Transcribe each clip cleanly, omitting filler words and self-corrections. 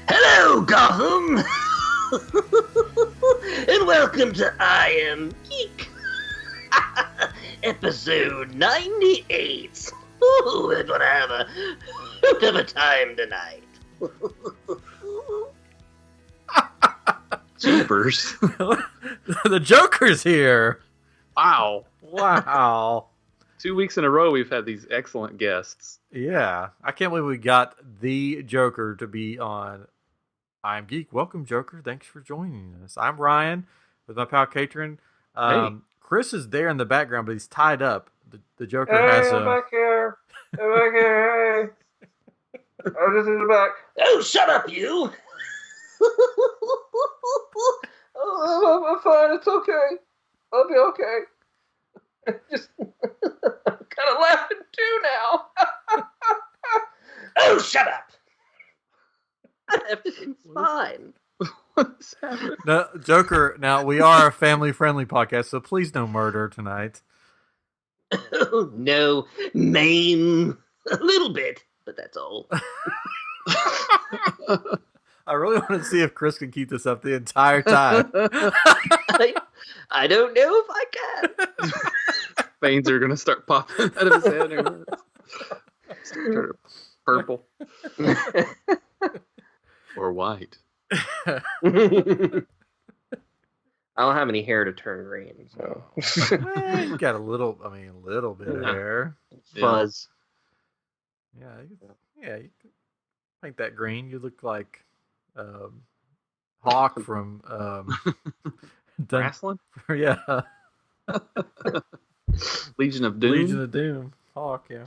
Hello, Gotham! And welcome to I Am Geek, episode 98. Ooh, we're gonna have a hoot of a time tonight. Jeepers. The Joker's here. Wow. Wow. 2 weeks in a row we've had these excellent guests. Yeah. I can't believe we got the Joker to be on I'm Geek. Welcome, Joker. Thanks for joining us. I'm Ryan with my pal Katrin. Hey. Chris is there in the background, but he's tied up. The Joker Hey, has I'm back here. I'm back here. Hey. I'm just in the back. Oh, shut up, you! Oh, I'm fine. It's okay. I'll be okay. Just kind of laughing too now. Oh, shut up! Everything's fine. What's happening? No, Joker, now we are a family-friendly podcast, so please no murder tonight. Oh, no, maim. A little bit, but that's all. I really want to see if Chris can keep this up the entire time. I don't know if I can. Veins are going to start popping out of his head. And start turning purple. Or white. I don't have any hair to turn green, so Well, you got a little bit of hair. Fuzz. Yeah, you could paint that green. You look like Hawk from Wrestling? Yeah, Legion of Doom? Legion of Doom. Hawk, yeah.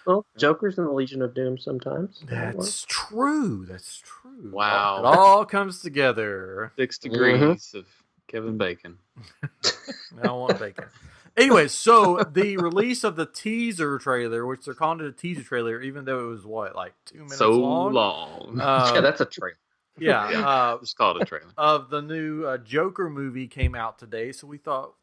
well, Joker's in the Legion of Doom sometimes. That's true. That's true. Wow. It all comes together. 6 degrees of Kevin Bacon. I don't want bacon. Anyway, so the release of the teaser trailer, which they're calling it a teaser trailer, even though it was like 2 minutes So long. long. Yeah, that's a trailer. Yeah. Just call it a trailer. Of the new Joker movie came out today, so we thought,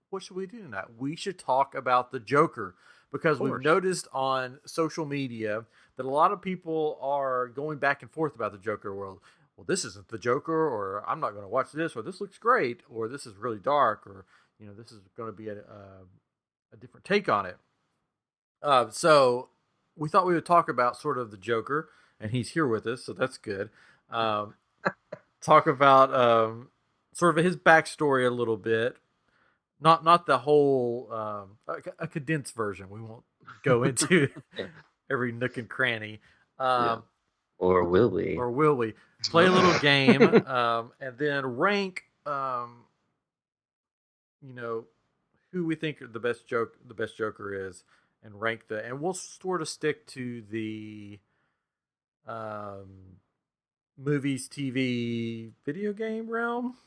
what should we do tonight? We should talk about the Joker, because we've noticed on social media that a lot of people are going back and forth about the Joker world. Well, this isn't the Joker, or I'm not going to watch this, or this looks great, or this is really dark, or this is going to be a different take on it. So we thought we would talk about sort of the Joker, and he's here with us, so that's good. Talk about sort of his backstory a little bit, not the whole a condensed version. We won't go into every nook and cranny. Or will we? Or will we play a little game and then rank who we think the best Joker is, and rank and we'll sort of stick to the movies, TV, video game realm,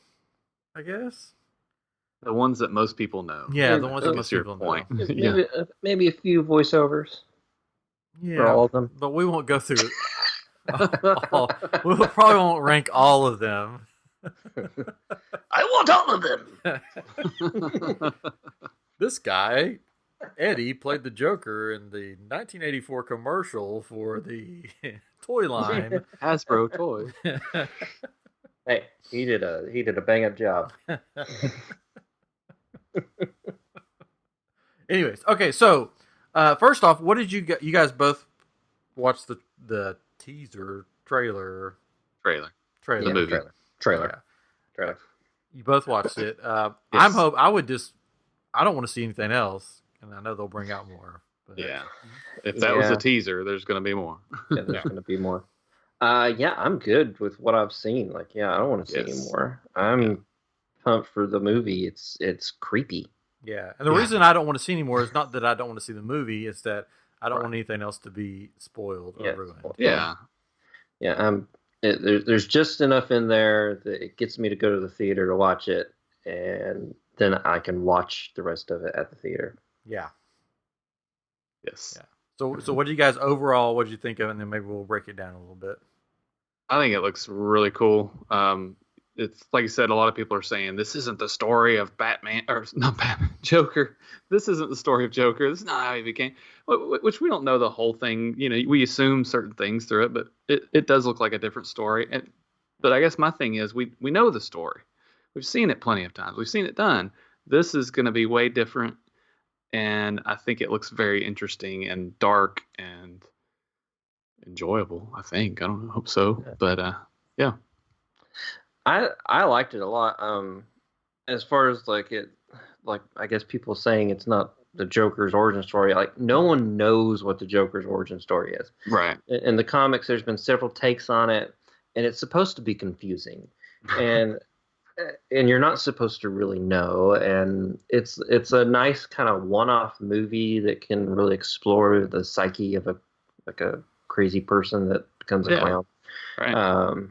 I guess. The ones that most people know. Yeah, the ones that most your people point. know. Maybe, maybe a few voiceovers Yeah, for all of them. but we won't go through all. We probably won't rank all of them. I want all of them. This guy, Eddie, played the Joker in the 1984 commercial for the toy line. Hasbro toy. Hey, he did a bang up job. Anyways, okay, so first off, what did you guys both watch the teaser trailer? Trailer. The movie. Trailer. You both watched it. Yes. I don't want to see anything else, and I know they'll bring out more. But, Yeah. If that was a teaser, there's going to be more. Yeah, there's going to be more. Yeah, I'm good with what I've seen. I don't want to see any more. I'm pumped for the movie. It's creepy. Yeah, and the reason I don't want to see any more is not that I don't want to see the movie; it's that I don't want anything else to be spoiled or ruined. Yeah. Yeah, there's just enough in there that it gets me to go to the theater to watch it, and then I can watch the rest of it at the theater. Yeah. Yes. Yeah. So what do you guys overall? What did you think of it? And then maybe we'll break it down a little bit. I think it looks really cool. it's like I said, a lot of people are saying this isn't the story of Batman, or not Batman, Joker. This isn't the story of Joker. This is not how he became. Which we don't know the whole thing. We assume certain things through it, but it does look like a different story. But I guess my thing is we know the story. We've seen it plenty of times. We've seen it done. This is going to be way different, and I think it looks very interesting and dark and enjoyable. I think. I don't know. Hope so. But yeah. I liked it a lot. As far as like I guess people saying it's not the Joker's origin story. Like no one knows what the Joker's origin story is. Right. In the comics, there's been several takes on it, and it's supposed to be confusing, and you're not supposed to really know. And it's a nice kind of one-off movie that can really explore the psyche of a crazy person that becomes a clown. Right.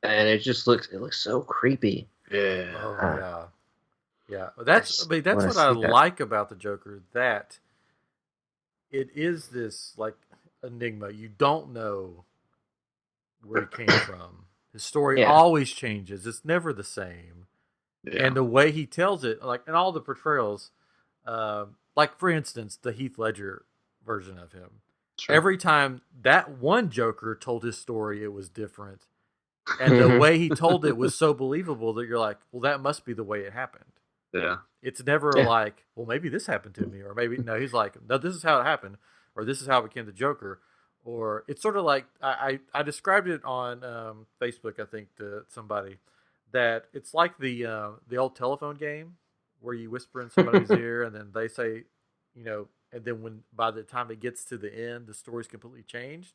And it just looks so creepy. Yeah. Oh, yeah. That's what I like about the Joker, that it is this like enigma. You don't know where he came from. His story always changes. It's never the same. Yeah. And the way he tells it, like in all the portrayals, like for instance, the Heath Ledger version of him. Sure. Every time that one Joker told his story, it was different. And the way he told it was so believable that you're like, well, that must be the way it happened. Yeah. It's never like, well, maybe this happened to me, or maybe no. He's like, no, this is how it happened, or this is how it became the Joker, or it's sort of like I described it on Facebook, I think, to somebody, that it's like the old telephone game where you whisper in somebody's ear and then they say, and then when by the time it gets to the end, the story's completely changed,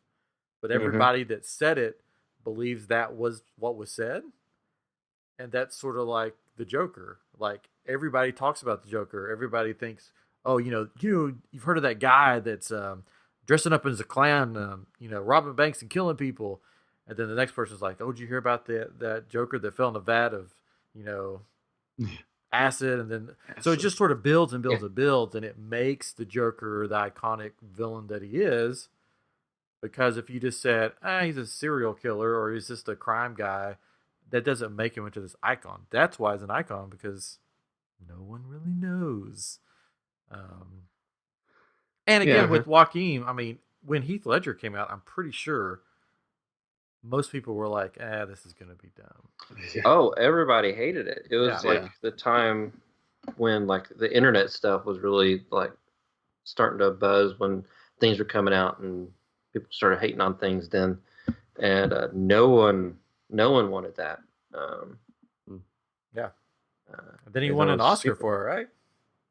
but everybody that said it believes that was what was said. And that's sort of like the Joker. Like everybody talks about the Joker. Everybody thinks, oh, you've heard of that guy that's dressing up as a clown, robbing banks and killing people. And then the next person's like, oh, did you hear about that Joker that fell in a vat of, acid? And then so it just sort of builds and builds and builds, and it makes the Joker the iconic villain that he is. Because if you just said, he's a serial killer or he's just a crime guy, that doesn't make him into this icon. That's why he's an icon, because no one really knows. And again, with Joaquin, I mean, when Heath Ledger came out, I'm pretty sure most people were like, this is going to be dumb. Yeah. Oh, everybody hated it. It was the time when like the internet stuff was really like starting to buzz, when things were coming out and people started hating on things then, and no one wanted that. Then he won an Oscar for it, right?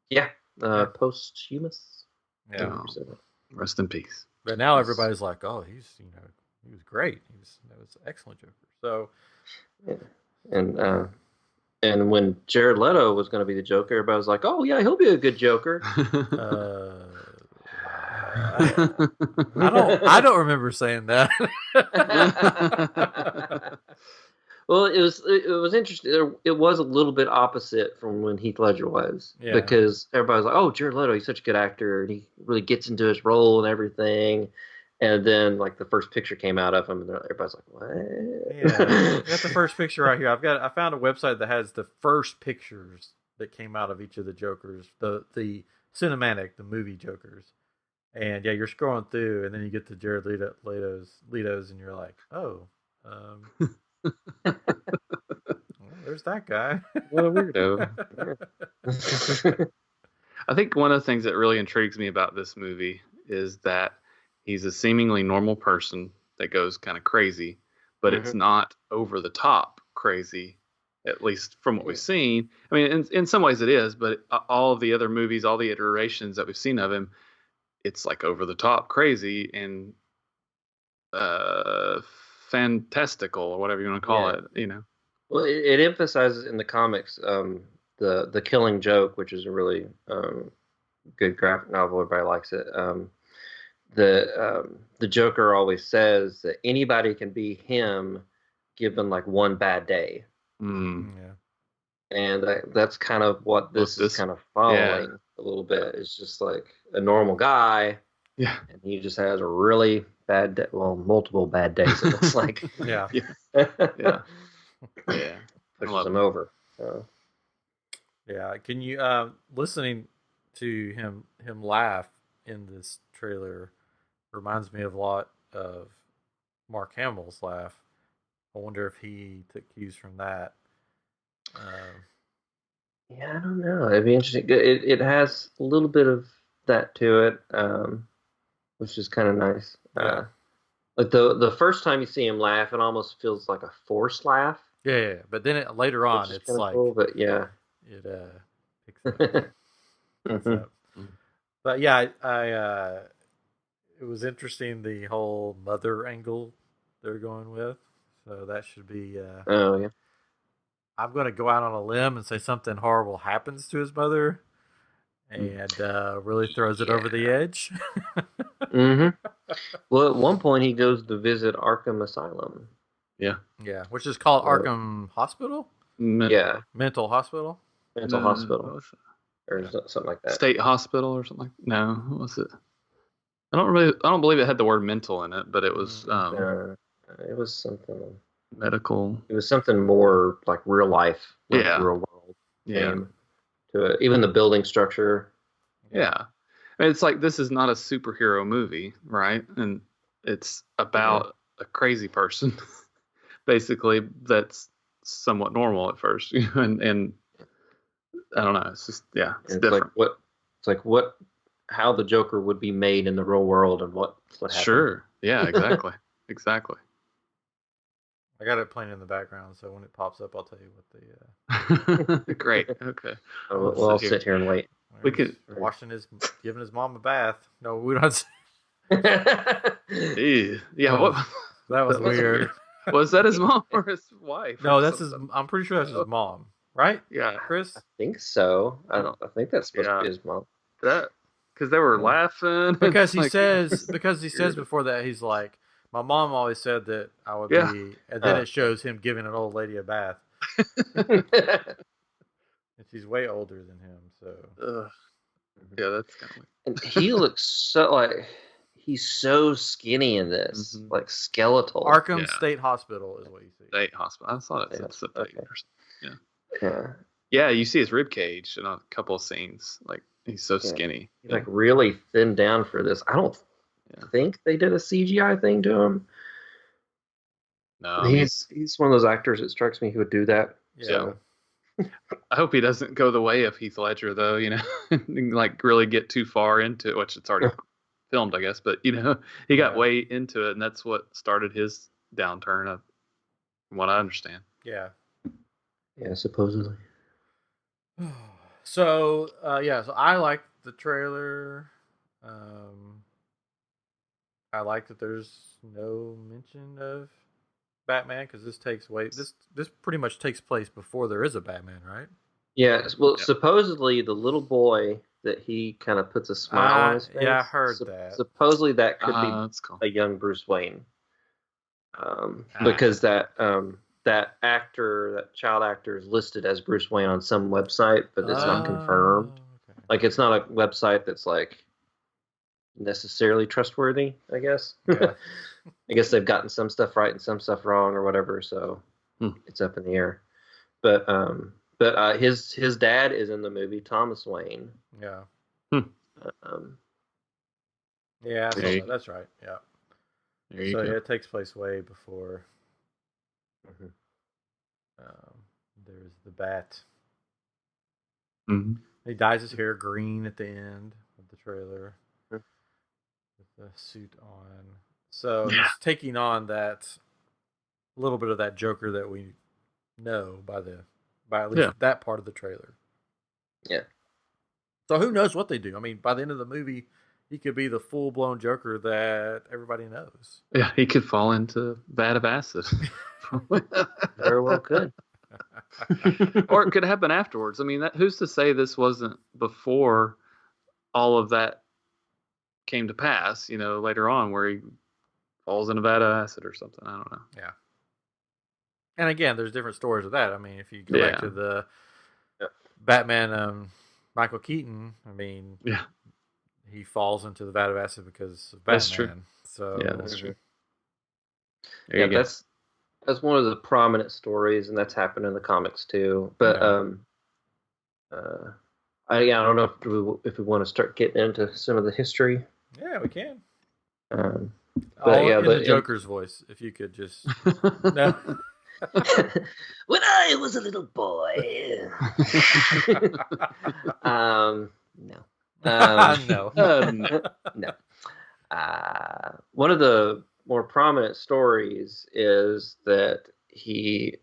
Yeah, posthumous. Yeah, rest in peace. But now everybody's like, oh, he was great. That was an excellent Joker. So, and when Jared Leto was going to be the Joker, everybody was like, oh yeah, he'll be a good Joker. I don't remember saying that. Well, it was interesting. It was a little bit opposite from when Heath Ledger was, because everybody was like, "Oh, Jared Leto, he's such a good actor, and he really gets into his role and everything." And then, like, the first picture came out of him, and everybody's like, "What?" Yeah, I got the first picture right here. I found a website that has the first pictures that came out of each of the Jokers, the cinematic, the movie Jokers. And yeah, you're scrolling through, and then you get to Jared Leto's, and you're like, oh, well, there's that guy. What a weirdo. I think one of the things that really intrigues me about this movie is that he's a seemingly normal person that goes kind of crazy, but it's not over the top crazy, at least from what we've seen. I mean, in some ways it is, but all of the other movies, all the iterations that we've seen of him, it's like over the top crazy and fantastical, or whatever you want to call it, Well, it emphasizes in the comics the Killing Joke, which is a really good graphic novel. Everybody likes it. The Joker always says that anybody can be him, given like one bad day. And that's kind of what this is kind of following a little bit. It's just like a normal guy, and he just has a really bad day. Well, multiple bad days, it looks like. The pushes him over. So. Yeah, can you listening to him laugh in this trailer reminds me of a lot of Mark Hamill's laugh. I wonder if he took cues from that. Yeah, I don't know. It'd be interesting. It has a little bit of that to it, which is kind of nice. Yeah. Like the first time you see him laugh, it almost feels like a forced laugh. Yeah. But then later on, it's like cool, but yeah, it picks up. Mhm. But yeah, I it was interesting the whole mother angle they're going with. So that should be. Oh yeah. I'm going to go out on a limb and say something horrible happens to his mother, and really throws it over the edge. Mm-hmm. Well, at one point he goes to visit Arkham Asylum. Yeah. Yeah, which is called Arkham Hospital. Yeah, Mental hospital. mental hospital or something like that. State hospital or something. No, what was it? I don't believe it had the word mental in it, but it was It was something medical. It was something more like real life, like real world theme to it. Even the building structure. Yeah. I mean, it's like this is not a superhero movie, right? And it's about a crazy person, basically, that's somewhat normal at first. and I don't know. It's just it's different. How the Joker would be made in the real world and what happened. Sure. Yeah. Exactly. Exactly. I got it playing in the background, so when it pops up, I'll tell you what the. Great. Okay. I'll sit here and wait. We could giving his mom a bath. No, we don't. Yeah. What? That was weird. Was that his mom or his wife? No, that's his. I'm pretty sure that's his mom, right? Yeah, Chris. I think so. I think that's supposed to be his mom. That because they were laughing. Because he says before that he's like, my mom always said that I would be, and then it shows him giving an old lady a bath. And she's way older than him, so. Yeah, that's kind of. And he looks so he's so skinny in this, like skeletal. Arkham State Hospital is what you see. State Hospital. I thought it said state or something. Yeah. Yeah, you see his rib cage in a couple of scenes. Like he's so skinny. He's like really thinned down for this. I don't think they did a CGI thing to him. No, he's one of those actors. It strikes me who would do that. Yeah. So. I hope he doesn't go the way of Heath Ledger, though. Like really get too far into it, which it's already filmed, I guess. But he got way into it, and that's what started his downturn, from what I understand. Yeah. Yeah, supposedly. So so I like the trailer. I like that there's no mention of Batman because this pretty much takes place before there is a Batman, right? Yeah. Well, supposedly the little boy that he kind of puts a smile on his face. Yeah, I heard that. Supposedly that could be that's cool. a young Bruce Wayne, because that child actor is listed as Bruce Wayne on some website, but it's not confirmed. Okay. Like it's not a website that's like necessarily trustworthy, I guess. Yeah. I guess they've gotten some stuff right and some stuff wrong or whatever, so it's up in the air. But his dad is in the movie, Thomas Wayne. Yeah. Yeah, that's right. Yeah. There you go. It takes place way before. There's the bat. Mm-hmm. He dyes his hair green at the end of the trailer with the suit on. So he's taking on that little bit of that Joker that we know by at least that part of the trailer. Yeah. So who knows what they do? I mean, by the end of the movie, he could be the full-blown Joker that everybody knows. Yeah, he could fall into a vat of acid. Very well could. Or it could happen afterwards. I mean, who's to say this wasn't before all of that came to pass, later on where he falls in a vat of acid or something. I don't know. Yeah. And again, there's different stories of that. I mean, if you go back to the Batman, Michael Keaton, I mean, he falls into the vat of acid because of Batman. That's true. So yeah, that's true. That's one of the prominent stories, and that's happened in the comics too. But Yeah. I don't know if we want to start getting into some of the history. Yeah, we can. Um, but All yeah, in the Joker's voice, if you could just. No. When I was a little boy. No. No. No. No. One of the more prominent stories is that he's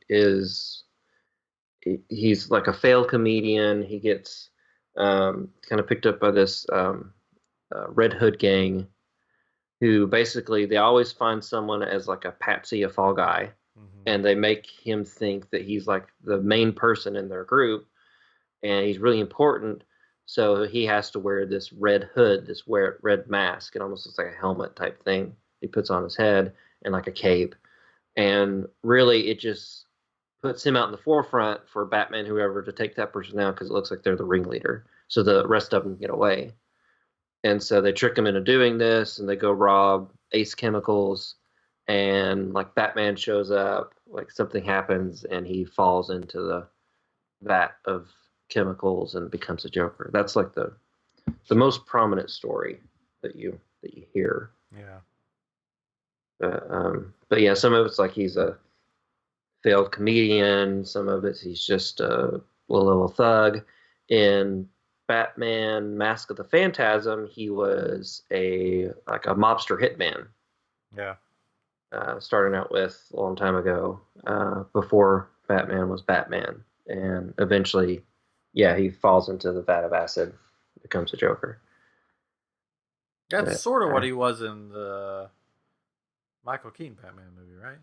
like a failed comedian. He gets kind of picked up by this Red Hood gang, who basically they always find someone as like a patsy, a fall guy, and they make him think that he's like the main person in their group, and he's really important. So he has to wear this red hood, this red mask. It almost looks like a helmet type thing he puts on his head, and like a cape. And really, it just puts him out in the forefront for Batman, whoever, to take that person down because it looks like they're the ringleader. So the rest of them get away. And so they trick him into doing this, and they go rob Ace Chemicals, and like Batman shows up, like something happens, and he falls into the vat of chemicals and becomes a Joker. That's like the most prominent story that you hear. Yeah. But yeah, some of it's like he's a failed comedian. Some of it he's just a little thug. In Batman: Mask of the Phantasm, he was a mobster hitman. Yeah. Starting out with a long time ago, before Batman was Batman, and eventually, yeah, he falls into the vat of acid, becomes a Joker. That's sort of what he was in the Michael Keaton Batman movie, right?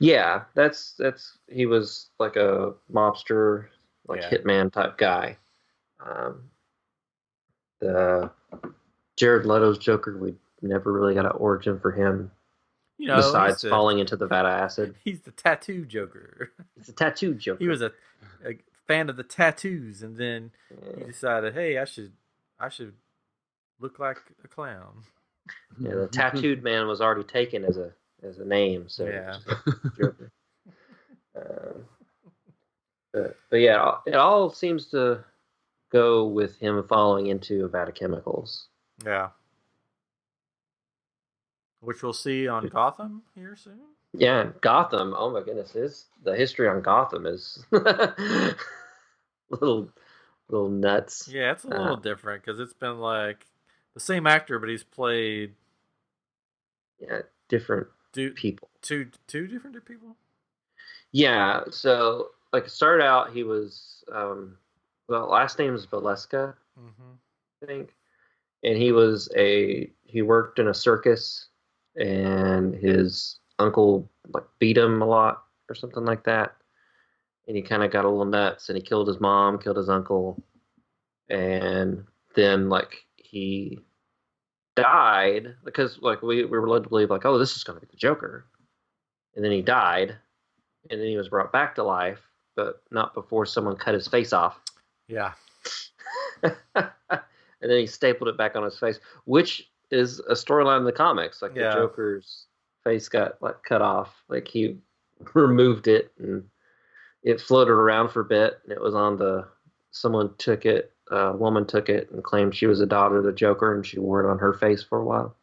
Yeah, that's he was like a mobster, like hitman type guy. The Jared Leto's Joker, we never really got an origin for him. Besides falling into the vat of acid. He's the tattoo Joker. He's a tattoo Joker. He was a fan of the tattoos, and then he decided, hey, I should look like a clown. Yeah, the tattooed man was already taken as a name, so yeah. Joker. But yeah, it all seems to go with him falling into a vat of chemicals. Yeah. Which we'll see on Gotham here soon. Yeah, Gotham. Oh my goodness, the history on Gotham is little nuts. Yeah, it's a little different because it's been like the same actor, but he's played different people. Two different people. Yeah, so like it started out, he was last name is Valeska, I think, and he worked in a circus, and his uncle like beat him a lot or something like that, and he kind of got a little nuts, and he killed his mom, killed his uncle, and then like he died because like we were led to believe like, oh, this is going to be the Joker, and then he died, and then he was brought back to life, but not before someone cut his face off. Yeah. And then he stapled it back on his face, which is a storyline in the comics. Like the Joker's face got like cut off. Like he removed it, and it floated around for a bit, and it was on someone took it, a woman took it and claimed she was a daughter of the Joker, and she wore it on her face for a while.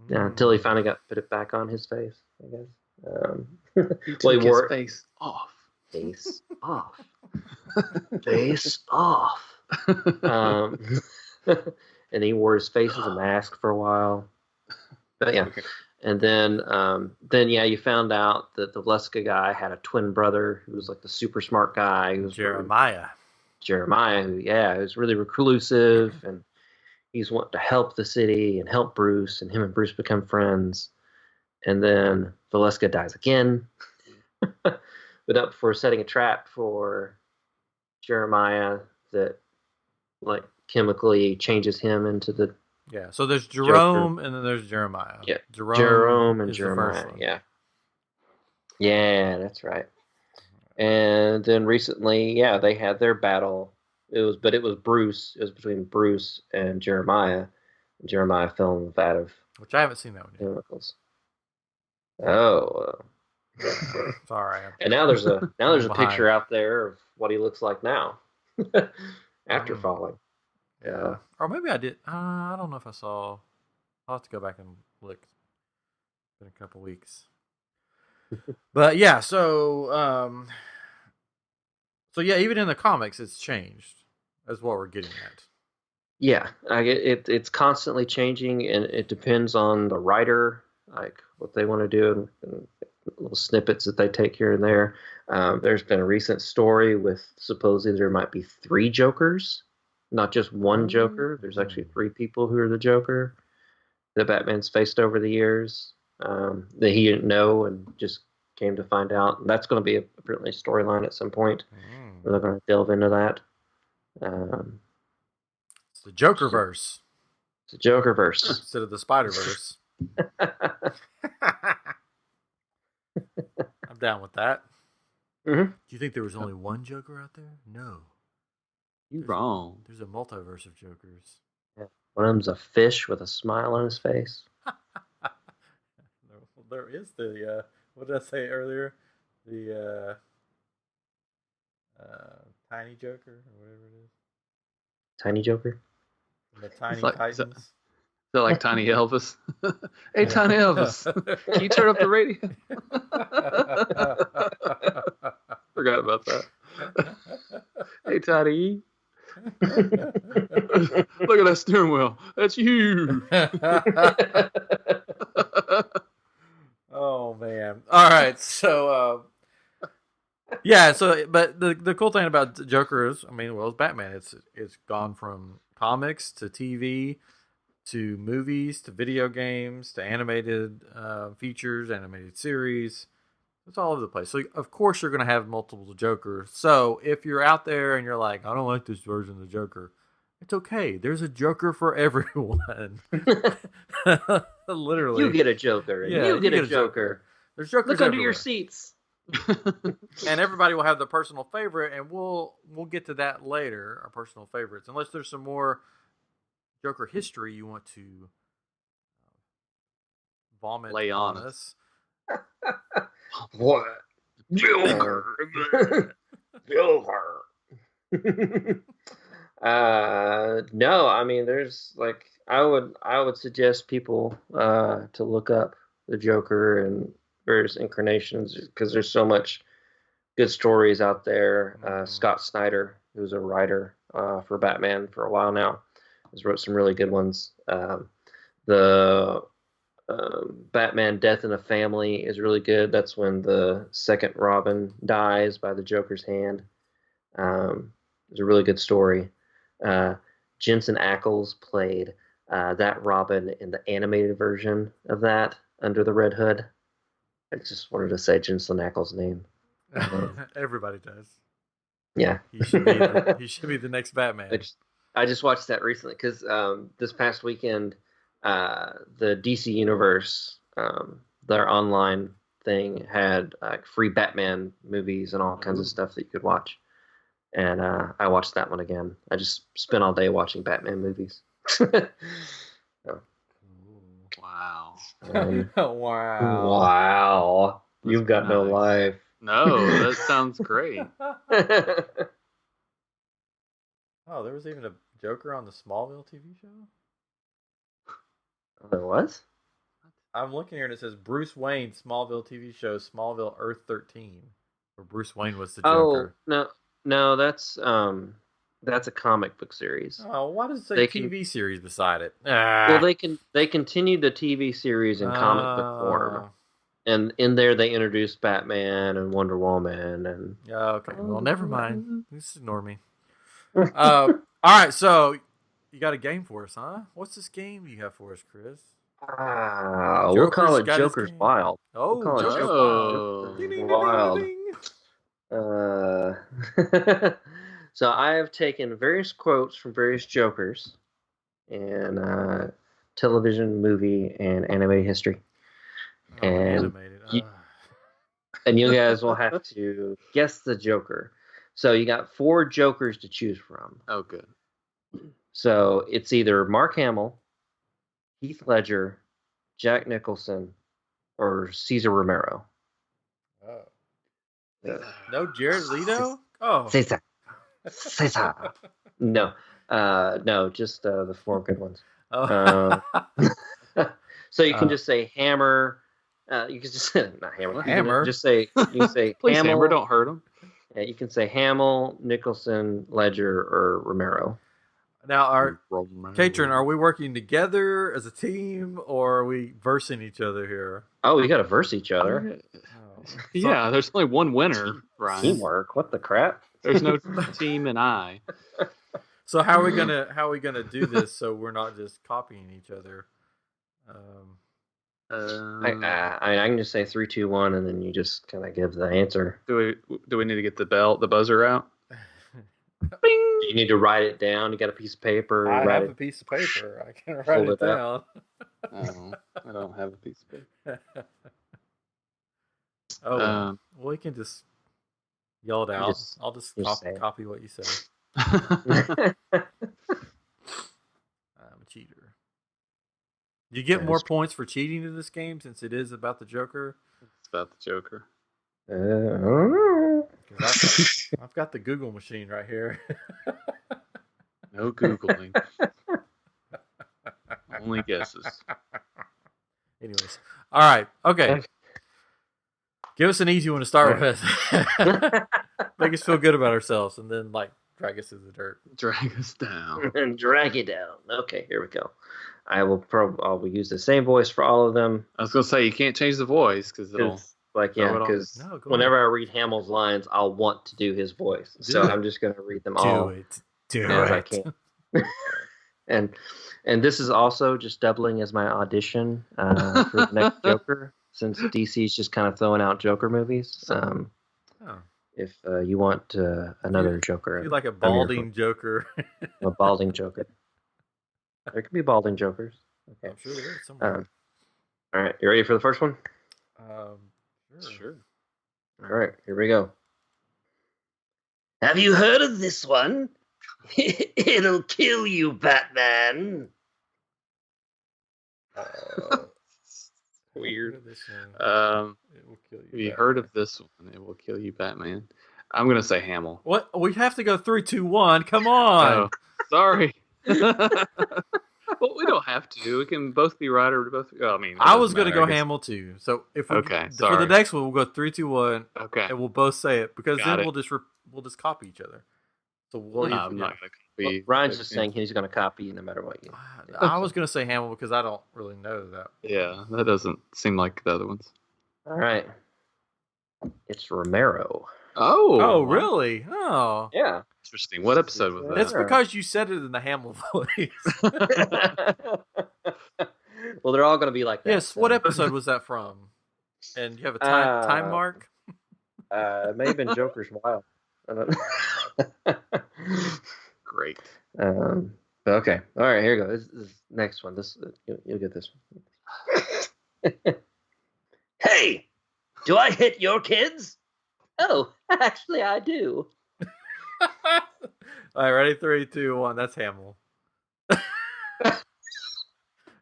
Until he finally put it back on his face, I guess. He took his face off. Face off. Face off. And he wore his face as a mask for a while. But yeah. And then you found out that the Valeska guy had a twin brother who was like the super smart guy. Who was Jeremiah, who was really reclusive, and he's wanting to help the city and help Bruce, and him and Bruce become friends. And then Valeska dies again, but not before setting a trap for Jeremiah that like chemically changes him into the So there's Jerome, Joker. And then there's Jeremiah. Yeah, Jerome and Jeremiah. Yeah, that's right. And then recently, they had their battle. It was Bruce. It was between Bruce and Jeremiah. Jeremiah fell in the vat of which I haven't seen that one yet. chemicals. Oh, Sorry. and now there's a behind. picture out there of what he looks like now after Mm. falling. Yeah. Or maybe I did. I don't know if I saw. I'll have to go back and look. It's been a couple weeks. But yeah, so yeah, even in the comics, it's changed. That's what we're getting at. Yeah, it's constantly changing, and it depends on the writer, like what they want to do, and little snippets that they take here and there. There's been a recent story with supposedly there might be 3 Jokers, not just one Joker. There's actually 3 people who are the Joker that Batman's faced over the years, that he didn't know and just came to find out. And that's going to be apparently a storyline at some point. Where they're going to delve into that. It's the Joker verse. It's a Joker verse instead of the Spider Verse. I'm down with that. Mm-hmm. Do you think there was only one Joker out there? No. You're wrong. There's a multiverse of Jokers. Yeah. One of them's a fish with a smile on his face. There is the what did I say earlier? The Tiny Joker or whatever it is. Tiny Joker. The Tiny like, Titans. Is that like Tiny Elvis? Hey, Tiny Elvis, can you turn up the radio? Forgot about that. Hey, Tiny. Look at that steering wheel. That's you. Oh man! All right, so yeah, so but the cool thing about Joker is, I mean, well, it's Batman. It's gone from comics to TV to movies to video games to animated features, animated series. It's all over the place. So of course you're going to have multiple Jokers. So if you're out there and you're like, I don't like this version of the Joker, it's okay. There's a Joker for everyone. Literally, you get a Joker. And Yeah, you get a Joker. There's Jokers Look under everywhere. your seats. And everybody will have their personal favorite, and we'll get to that later. Our personal favorites, unless there's some more Joker history you want to vomit Lay on us. What? Joker. Joker. No, I mean, there's like I would suggest people to look up the Joker and various incarnations because there's so much good stories out there. Scott Snyder, who's a writer for Batman for a while now, has wrote some really good ones. The Batman Death in a Family is really good. That's when the second Robin dies by the Joker's hand. It's a really good story. Jensen Ackles played that Robin in the animated version of that Under the Red Hood. I just wanted to say Jensen Ackles' name. Everybody does. Yeah. He should be the next Batman. I just watched that recently because this past weekend, the DC Universe, their online thing had free Batman movies and all kinds of stuff that you could watch. And I watched that one again. I just spent all day watching Batman movies. Wow. Wow. You've got no life. No, that sounds great. Oh, there was even a Joker on the Smallville TV show? There was? I'm looking here and it says Bruce Wayne Smallville TV show Smallville Earth 13, where Bruce Wayne was the Joker. Oh, no, that's a comic book series. Oh, why does it say TV series beside it? Well, they continued the TV series in comic book form, and in there they introduced Batman and Wonder Woman and. Okay, well, never mind. Just ignore me. All right, so you got a game for us, huh? What's this game you have for us, Chris? We'll call it Joker's Wild. Oh, we'll Joker's Wild. So I have taken various quotes from various Jokers in television, movie, and animated history. And you guys will have to guess the Joker. So you got 4 Jokers to choose from. Oh, good. So it's either Mark Hamill, Heath Ledger, Jack Nicholson, or Cesar Romero? Oh. Uh, No, Jared Leto. Oh, Cesar. Cesar. No, no, just the four good ones. oh. So you can just say Hammer. You can just not Hammer. What? You can Hammer. just say Please, Hamill. Amber, don't hurt him. Yeah, you can say Hamill, Nicholson, Ledger, or Romero. Now, Katrin, are we working together as a team, or are we versing each other here? Oh, we got to verse each other. Oh. Yeah, there's only one winner, Ryan. Teamwork. What the crap? There's no team and I. So how are we gonna do this so we're not just copying each other? I can just say 3, 2, 1, and then you just kind of give the answer. Do we need to get the buzzer out? Bing! You need to write it down. You got a piece of paper. I have a piece of paper. I can write it down. Oh, I don't have a piece of paper. Well, we can just yell it out. I'll just copy what you say. I'm a cheater. Do you get more points for cheating in this game since it is about the Joker? It's about the Joker. I don't know. I've got the Google machine right here. No Googling. Only guesses. Anyways. All right. Okay. Give us an easy one to start with. Make us feel good about ourselves and then, drag us to the dirt. Drag us down. And drag it down. Okay, here we go. I will use the same voice for all of them. I was going to say, you can't change the voice because it'll... because whenever I read Hamill's lines, I'll want to do his voice. I'm just going to read them all as I can. And this is also just doubling as my audition for the next Joker, since DC's just kind of throwing out Joker movies. If you want another Joker. You're like a balding Joker. A balding Joker. There can be balding Jokers. Okay. I'm sure there is somewhere. All right, you ready for the first one? Sure. All right, here we go. Have you heard of this one? It'll kill you, Batman. Weird. Have you heard of this one? It will kill you, Batman. I'm gonna say Hamill. What? We have to go 3, 2, 1. Come on. Oh, sorry. Well, we don't have to. We can both be right or both. I was going to go Hamill too. So if we, for the next one, we'll go 3, 2, 1. Okay. And we'll both say it because then we'll just copy each other. So I'm not going to copy. Ryan's just saying he's going to copy you no matter what you. I was going to say Hamill because I don't really know that. Yeah, that doesn't seem like the other ones. All right. It's Romero. Oh, really? Oh, yeah. Interesting. What episode was that? That's because you said it in the Hamill voice. Well, they're all going to be like that. Yes. So. What episode was that from? And you have a time mark? It may have been Joker's Wild. I don't know. Great. Okay. All right. Here you go. This next one. You'll get this one. Hey, do I hit your kids? Oh, actually, I do. All right, ready? 3, 2, 1. That's Hamill.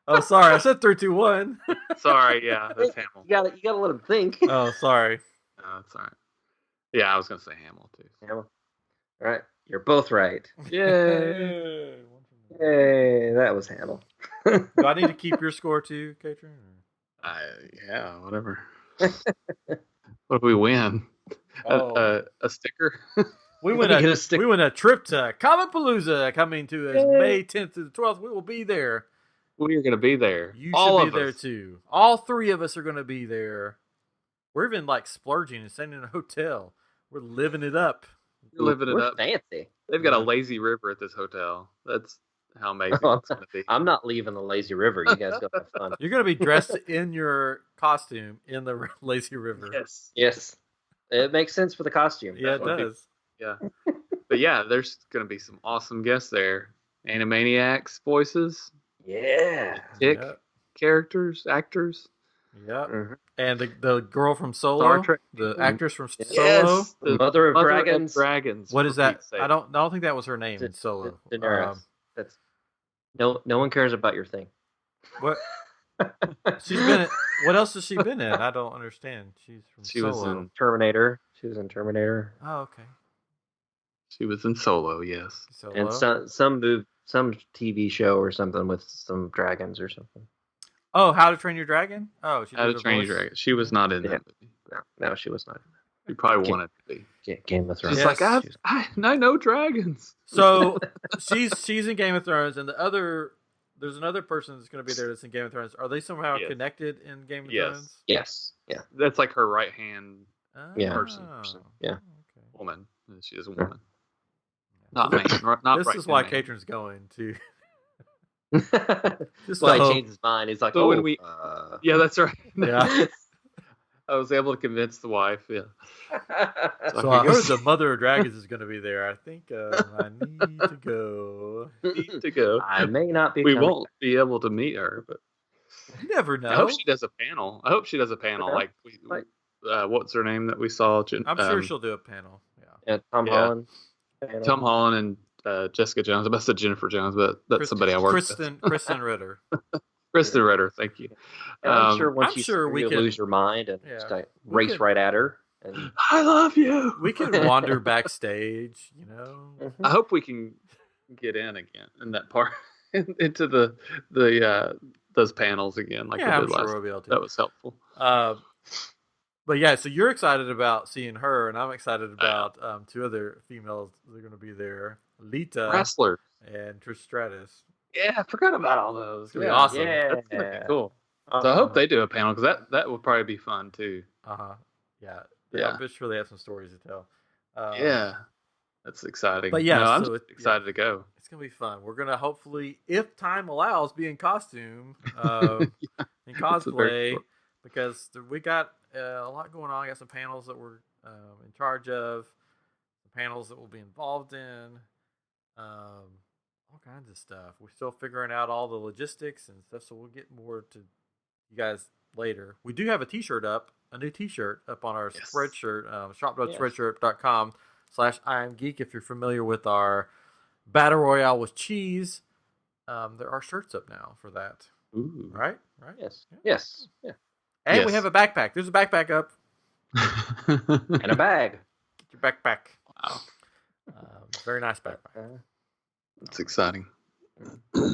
Oh, sorry. I said 3, 2, 1. Sorry. Yeah, that's Hamill. You gotta let him think. Oh, sorry. No, that's all right. Yeah, I was gonna say Hamill too. Hamill. All right, you're both right. Yay! Yay! That was Hamill. Do I need to keep your score too, Katrin? Yeah, whatever. What if we win? A sticker? We win a trip to Comicpalooza coming to us May 10th to the 12th. We will be there. We are going to be there. You should be there too. All 3 of us are going to be there. We're even splurging and staying in a hotel. We're living it up. We're fancy. They've got a lazy river at this hotel. That's how amazing it's going to be. I'm not leaving the lazy river. You guys go have fun. You're going to be dressed in your costume in the lazy river. Yes. It makes sense for the costume. Yeah, it does. Yeah. But yeah, there's going to be some awesome guests there. Animaniacs voices. Yeah. Characters, actors. Yeah. Mm-hmm. And the girl from Solo. Star Trek. The actress from Solo. Yes. The Mother of Dragons. What is that? I don't think that was her name in Solo. Daenerys. No one cares about your thing. What? She's been in, what else has she been in? I don't understand. She's from She was Solo. in Terminator. She was in Terminator. Oh, okay. She was in Solo, yes. Solo. And some TV show or something with some dragons or something. Oh, How to Train Your Dragon? Oh, she How did to a Train Your voice. Dragon. She was not in Yeah. that movie. No, she was not. She probably Okay. wanted to be. Game of Thrones. She's Yes. like, I know dragons. So she's in Game of Thrones, and there's another person that's going to be there that's in Game of Thrones. Are they somehow Yes. connected in Game of Yes. Thrones? Yes. Yeah. That's like her right hand Yeah. person. Yeah. Okay. woman. She is a woman. Not man. Not This right is why man. Katrin's going to. That's Just why he to hope- changed his mind. He's like, So oh, when we- Yeah, that's right. Yeah. I was able to convince the wife. Yeah. So I heard the Mother of Dragons is going to be there. I think I need to go. Need to go. I may not be. We coming. won't be able to meet her, but You never know. I hope she does a panel. Like, what's her name that we saw? I'm sure she'll do a panel. Yeah. Yeah, Tom Yeah. Holland. Tom Holland and Jessica Jones. I said Jennifer Jones, but that's somebody I work with. Kristen Ritter. Kristen Ritter. Thank you. And I'm sure once I'm you sure we you'll could- lose your mind and Yeah. just like We race could- right at her. And I love you. We could wander backstage, you know. I hope we can get in again in that part into the those panels again, like Yeah, we I'm did sure last. we'll be able to. That was helpful. But yeah, so you're excited about seeing her, and I'm excited about two other females that are going to be there, Lita Wrestler. and Trish Stratus. Yeah, I forgot about all those. It's gonna be awesome. Yeah. That's gonna be cool. So I hope they do a panel because that would probably be fun too. Yeah. Yeah. I'm sure they have some stories to tell. Yeah, that's exciting. But yeah, No, I'm so just excited to go. It's gonna be fun. We're gonna hopefully, if time allows, be in costume, in That's cosplay, very cool. because we got a lot going on. I got some panels that we're in charge of, some panels that we'll be involved in, all kinds of stuff. We're still figuring out all the logistics and stuff, so we'll get more to you guys later. We do have a T-shirt up, a new T-shirt up on our Yes. Spreadshirt, shop.spreadshirt.com/IamGeek. If you're familiar with our Battle Royale with cheese, there are shirts up now for that. Ooh. Right? Yes. Yeah. Yes. Yeah. And we Yes. have a backpack. There's a backpack up. And a bag. Get your backpack. Wow, Very nice backpack. that's exciting.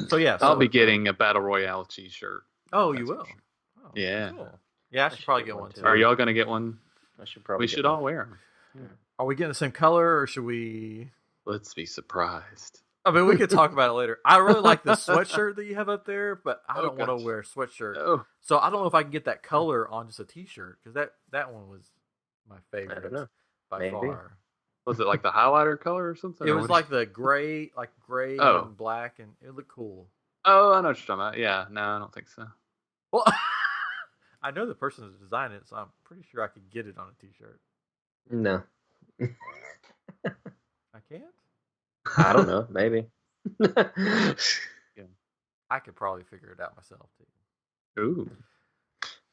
So yeah, I'll be getting a Battle Royale cheese shirt. Oh, you That's for will. sure. Oh, Yeah. Cool. Yeah, I should probably get one too. Are y'all gonna get one? I should probably. We should all wear them. Are we getting the same color, or should we? Let's be surprised. I mean, we could talk about it later. I really like the sweatshirt that you have up there, but I don't want gosh. to wear a sweatshirt. Oh, So I don't know if I can get that color on just a T-shirt because that one was my favorite I don't know. by Maybe. far. was it like the highlighter color or something? It or was what- like the gray, Oh. and black, and it looked cool. Oh, I know what you're talking about. Yeah, no, I don't think so. Well, I know the person who designed it, so I'm pretty sure I could get it on a T-shirt. No. I can't. I don't know. Maybe. I could probably figure it out myself too. Ooh.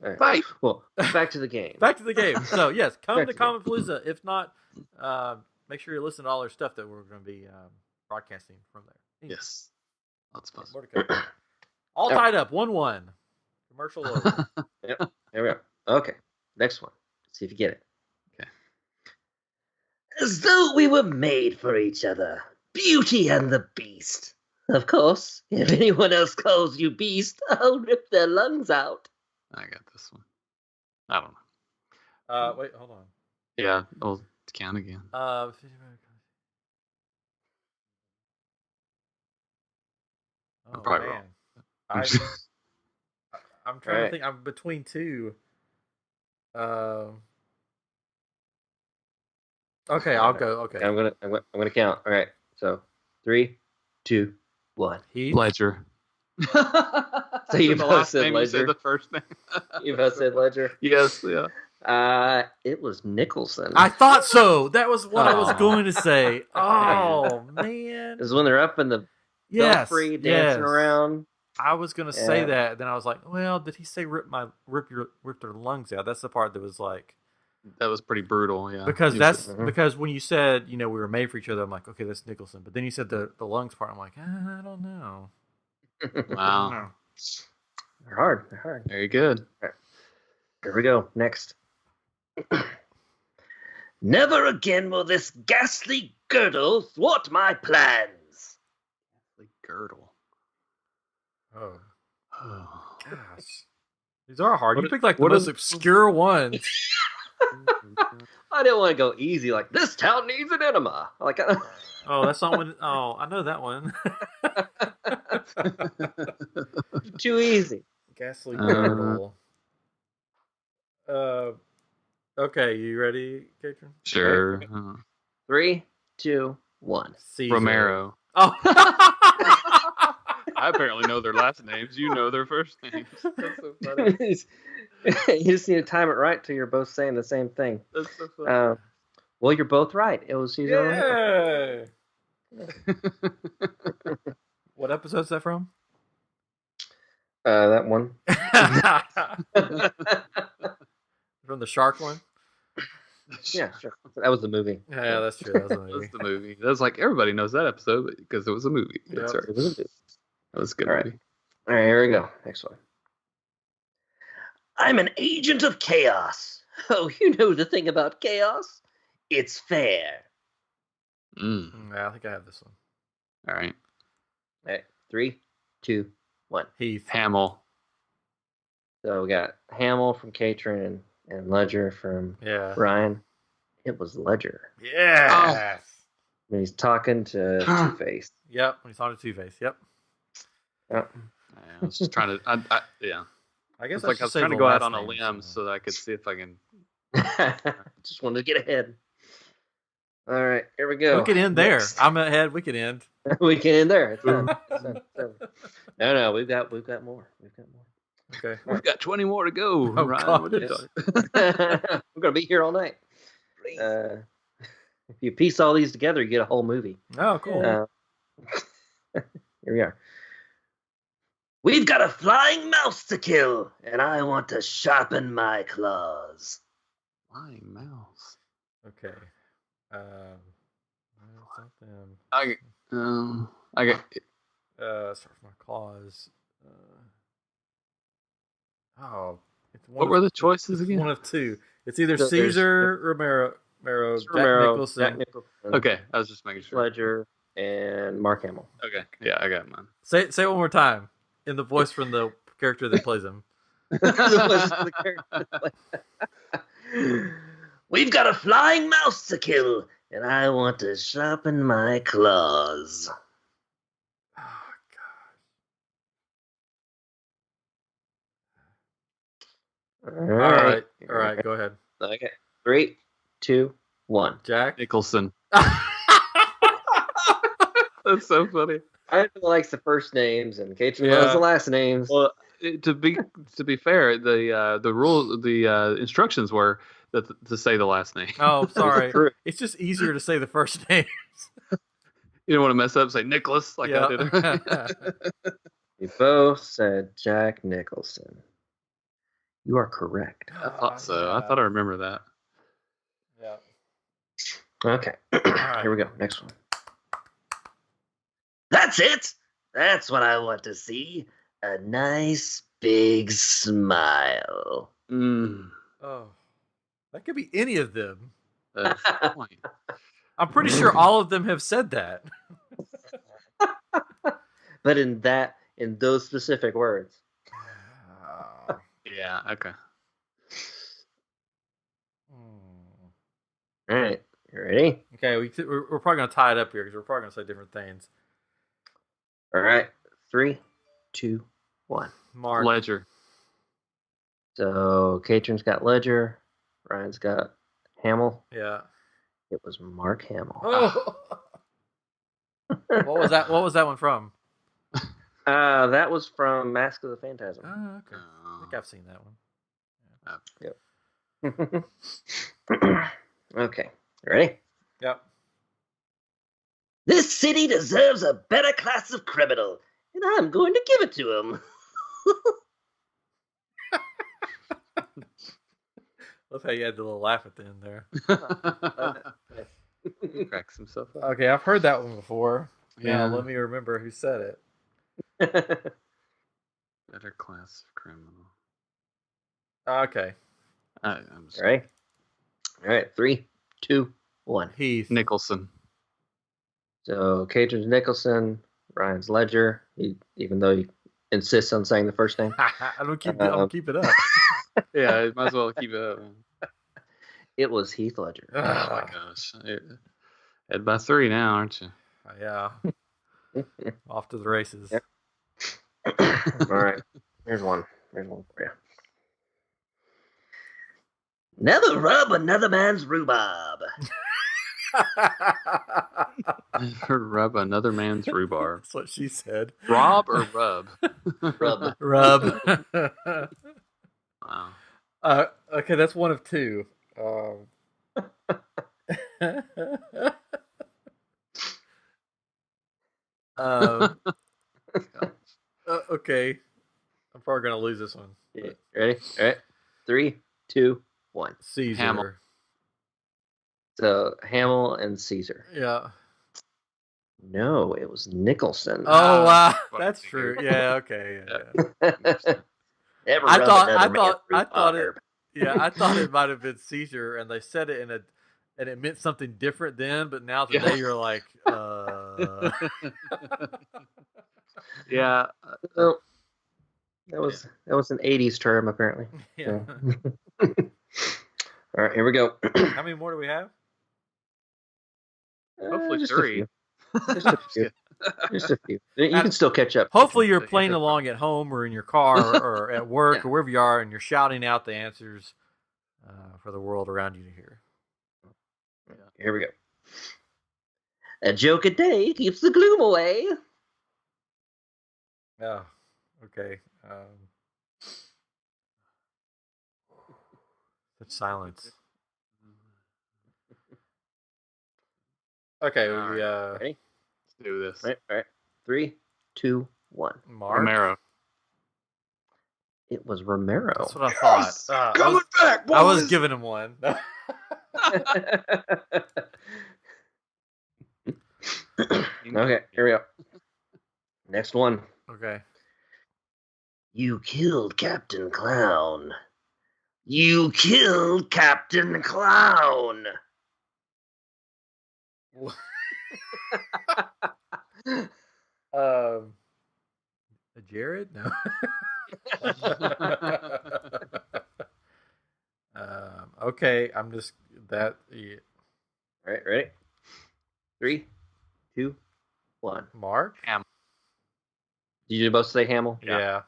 All right. Fight. Well, back to the game. Back to the game. So yes, come Back to to the game. Commonpalooza. If not, make sure you listen to all our stuff that we're going to be broadcasting from there. Yes. Lots of fun. More to come. All tied up. 1-1. Commercial over. There we go. Okay. Next one. See if you get it. As though we were made for each other. Beauty and the Beast. Of course, if anyone else calls you Beast, I'll rip their lungs out. I got this one. I don't know. Wait, hold on. Yeah, I'll count again. Oh, probably man. wrong. I'm trying to Alright. think. I'm between two. Okay, I'll go. Okay. I'm gonna count. All right. So 3, 2, 1. Heath. Ledger. So you the both last said name, you said Ledger? the first name. You both said Ledger. Yes, yeah. It was Nicholson. I thought so. That was what I was Aw. going to say. Oh man. It was when they're up in the Yes. belfry dancing yes. around. I was gonna say Yeah. that, then I was like, well, did he say rip their lungs out? That's the part that was like, That was pretty brutal, yeah. because He that's was- Mhm. because when you said, we were made for each other, I'm like, okay, that's Nicholson. But then you said the lungs part, I'm like, I don't know. I don't wow. know. All hard. They're hard. Very good. All right. Here we go. Next. Never again will this ghastly girdle thwart my plans. Like girdle. Oh, Oh. gosh. These are hard. What You is- picked like the what most is- obscure ones. I didn't want to go easy. Like this town needs an enema. Like. Oh, that's not one. Oh, I know that one. Too easy. Ghastly girdle. Okay, you ready, Katrin? Sure. 3, 2, 1. Caesar. Romero. Oh. I apparently know their last names. You know their first names. That's so funny. You just need to time it right till you're both saying the same thing. That's so funny. Well, you're both right. It was Caesar Romero. Yeah. What episode is that from? That one. From the shark one? Yeah, sure. That was the movie. Yeah, that's true. That was a movie. That's the movie. That's like everybody knows that episode because it was a movie. That's Yep. right. It was a movie. That was a good All right. movie. All right, here we go. Next one. I'm an agent of chaos. Oh, you know the thing about chaos? It's fair. Yeah, I think I have this one. All right. All right, 3, 2, 1. Heath. Hamill. So we got Hamill from Katrin and Ledger from Yeah. Ryan. It was Ledger. Yeah. When he's talking to Two-Face. Yep. When he's on a Two-Face. Yep. Yep. I was just trying to. Yeah. I guess It's I like should I was say trying to the go out last on a name, limb so- so that I could see if I can. Just wanted to get ahead. All right, here we go. We could end there. Next. I'm ahead. We could end. We can end there. It's done. It's done. It's over. No, we've got more. We've got more. Okay. We've got 20 more to go. Oh, Ryan. God. What are you Yes. talking- We're gonna be here all night. If you piece all these together, you get a whole movie. Oh, cool. Here we are. We've got a flying mouse to kill, and I want to sharpen my claws. Flying mouse. Okay. Something. I got. Start with my claws. It's one What of- were the choices it's again? one of two. It's either So there's- Caesar Romero, Jack Romero, Nicholson. Jack Nicholson, Okay, I was just making sure. Ledger, and Mark Hamill. Okay, yeah, I got mine. Say it one more time in the voice from the character that plays him. We've got a flying mouse to kill, and I want to sharpen my claws. Oh All god. All right. Go ahead, Okay. 3, 2, 1. Jack. Nicholson. That's so funny. I likes the first names, and Katrin Yeah. loves the last names. Well, to be fair, the instructions were to say the last name. Oh, sorry. True. It's just easier to say the first name. You don't want to mess up. Say Nicholas like I did. Yeah. You both said Jack Nicholson. You are correct. I thought so. I thought I remember that. Yeah. Okay. right. Here we go. Next one. That's it. That's what I want to see. A nice big smile. Oh, that could be any of them. That's the point. I'm pretty sure all of them have said that. But in those specific words. Yeah. Okay. All right. You ready? Okay, we're probably gonna tie it up here because we're probably gonna say different things. All right. 3, 2, 1. Mark. Ledger. So Katrin's got Ledger. Ryan's got Hamill. Yeah. It was Mark Hamill. Oh. What was that? What was that one from? That was from Mask of the Phantasm. Oh, okay. I think I've seen that one. Okay. You ready? Yep. This city deserves a better class of criminal, and I'm going to give it to him. Love how you had the little laugh at the end there. Cracks himself up. Okay, I've heard that one before. Yeah. Now let me remember who said it. Better class of criminal. Okay. I'm just... All right. 3, 2, 1. Heath. Nicholson. So Caitlin's Nicholson, Ryan's Ledger. Even though he insists on saying the first name. I'm gonna keep it up. Yeah, might as well keep it up. It was Heath Ledger. Oh my gosh. Head by 3 now, aren't you? Yeah. Off to the races. Yep. All right. Here's one for you. Never rub another man's rhubarb. Rub another man's rhubarb. That's what she said. Rob or rub? Rub. Rub. Wow. Okay, that's one of two. Okay. I'm probably gonna lose this one. Yeah. Ready? All right. 3, 2, 1. Caesar. Hamill. So Hamill and Caesar. Yeah. No, it was Nicholson. Oh wow, fuck that's you. true. Yeah. Okay. Yeah. Never I rub thought another man's it. rhubarb. Yeah, I thought it might have been Caesar, and they said it and it meant something different then. But now today you're like, Yeah. Well, that was an '80s term apparently. yeah. All right, here we go. How many more do we have? Hopefully Just 3. Just a few. Just a few. You can still catch up. Hopefully, you're playing along at home or in your car or at work or wherever you are, and you're shouting out the answers for the world around you to hear. Here we go. A joke a day keeps the gloom away. Oh, okay. Such silence. Okay, All we Ready? Let's do this. All right. 3, 2, 1. Mark. Romero. It was Romero. That's what I thought. Coming back, boys! I was giving him one. Okay, here we go. Next one. Okay. You killed Captain Clown. You killed Captain Clown. Jared? No. Okay, I'm just that. Yeah. All right, ready? 3, 2, 1. Mark? Did you both say Hamill? Yeah.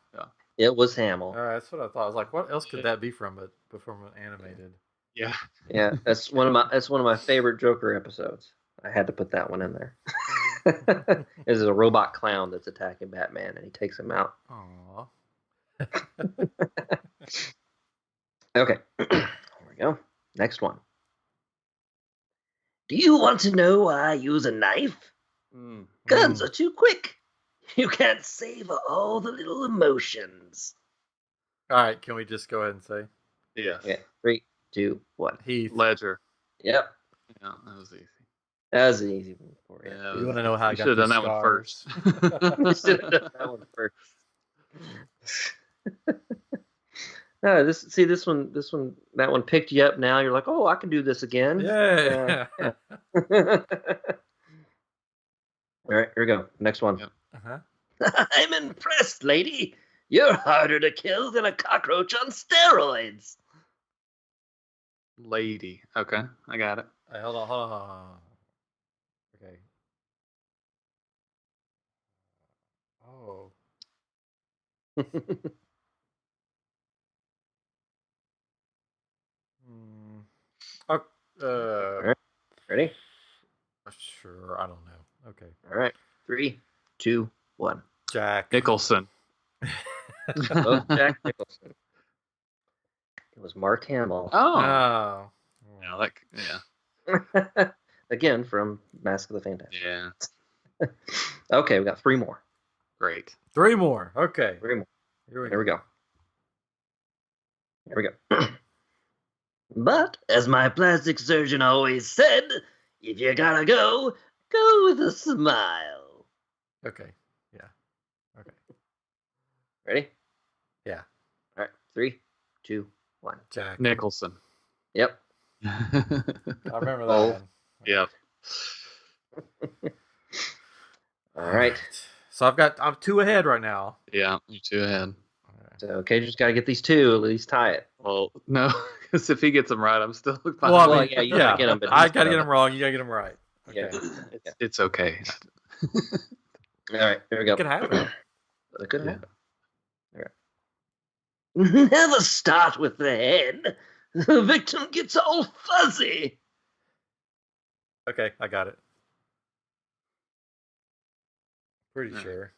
It was Hamill. All right, that's what I thought. I was like, what else could that be from? But from an animated. Yeah. Yeah, that's one of my favorite Joker episodes. I had to put that one in there. There's a robot clown that's attacking Batman, and he takes him out. Aww. Okay, here we go. Next one. Do you want to know why I use a knife? Guns are too quick. You can't savor all the little emotions. All right, can we just go ahead and say Yeah. Yeah, 3, 2, 1. Heath? Ledger. Yep, Yeah, that was easy. that was an easy one for you. Yeah, You want to know how I you got should have done these that one scars? first. You should have done that one first. No, this one, that one picked you up. Now you're like, oh, I can do this again. Yeah. Yeah. All right, here we go. Next one. Yep. Uh-huh. I'm impressed, lady. You're harder to kill than a cockroach on steroids. Lady. Okay, I got it. Hey, hold on. Okay. Oh. All right, ready? Sure, I don't know. Okay. All right, 3, 2, 1. Jack. Nicholson. Both Jack Nicholson. It was Mark Hamill. Oh. Yeah, yeah. Again from Mask of the Fantastic. Yeah. Okay, we got 3 more. Great. 3 more. Okay. 3 more. Here Here we go. Here we go. But, as my plastic surgeon always said, if you gotta go, go with a smile. Okay. Yeah. Okay. Ready? Yeah. All right. 3, 2, 1. Jack. Nicholson. Yep. I remember that Oh. one. Yep. All right. So I'm 2 ahead right now. Yeah, you're 2 ahead. So Cage just got to get these 2, at least tie it. Well, no, because if he gets them right, I'm still behind. Well, I Well, mean, yeah, you gotta get 'em, but I he's gotta got get 'em. them wrong. You gotta get them right. Yeah. Okay. It's okay. All right. Here we go. It could happen. It could Yeah. happen. Never start with the head. The victim gets all fuzzy. Okay, I got it. Pretty All right. sure.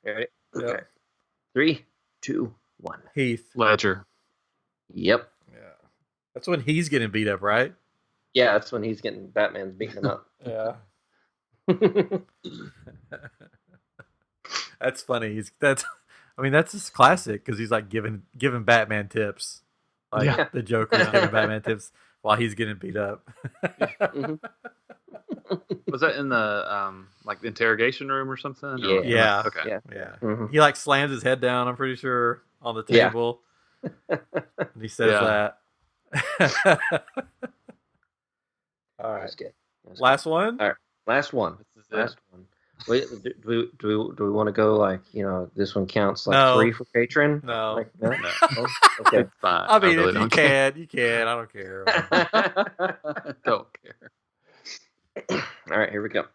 Ready? Yep. Okay. 3, 2, 1. Heath. Ledger. Yep. Yeah. That's when he's getting beat up, right? Yeah, that's when he's getting Batman's beating him up. Yeah. That's funny. I mean, that's just classic because he's like giving Batman tips, like Yeah. the Joker's giving Batman tips while he's getting beat up. Mhm. Was that in the like the interrogation room or something? Yeah. Yeah. Okay. Yeah. Yeah. Mhm. He like slams his head down, I'm pretty sure, on the Yeah. table. And he says Yeah. that. All right. That's good. That's Last one? All right. Good. Last one. This is it. Last one. Wait, do we want to go like, this one counts like No. 3 for patron? No. Like, no? No, Oh, okay. it's fine. I mean, really if you don't care. can, you can. I don't care. Don't care. All right, here we go.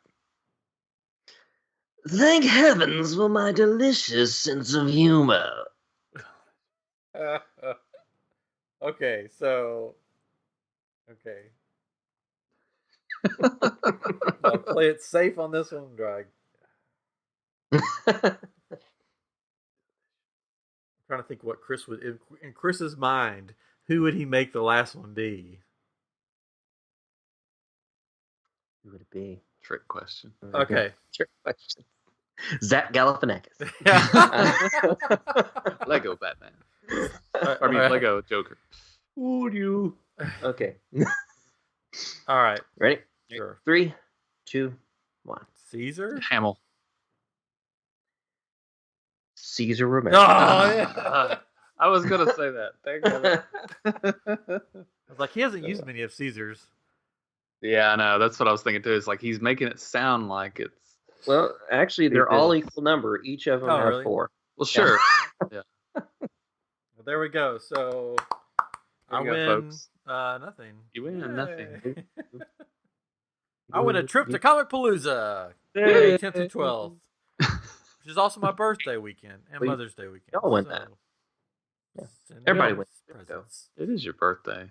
Thank heavens for my delicious sense of humor. Okay, so. Okay. I'll play it safe on this one, Drag. I'm trying to think what Chris would, in Chris's mind, who would he make the last one be? Who would it be? Trick question. Okay. Trick question. Zach Galifianakis. Lego Batman. All I mean, right. Lego Joker. Would you? Okay. All right. Ready? Sure. 3, 2, 1. Caesar? Hamill. Caesar Romero. Oh, yeah. I was gonna say that. I was like, he hasn't used many of Caesar's. Yeah, I know. That's what I was thinking too. It's like he's making it sound like it's. Well, actually, they're He did. all equal number. Each of them Oh, have really? 4. Well, sure. Well, there we go. So I There you win go, folks. nothing. You win Yay. nothing. I win a trip to Comic Palooza, Yay. May 10th to 12th, which is also my birthday weekend and Well, Mother's Day weekend. y'all win that. Yeah. send Everybody me wins. presents. It is your birthday.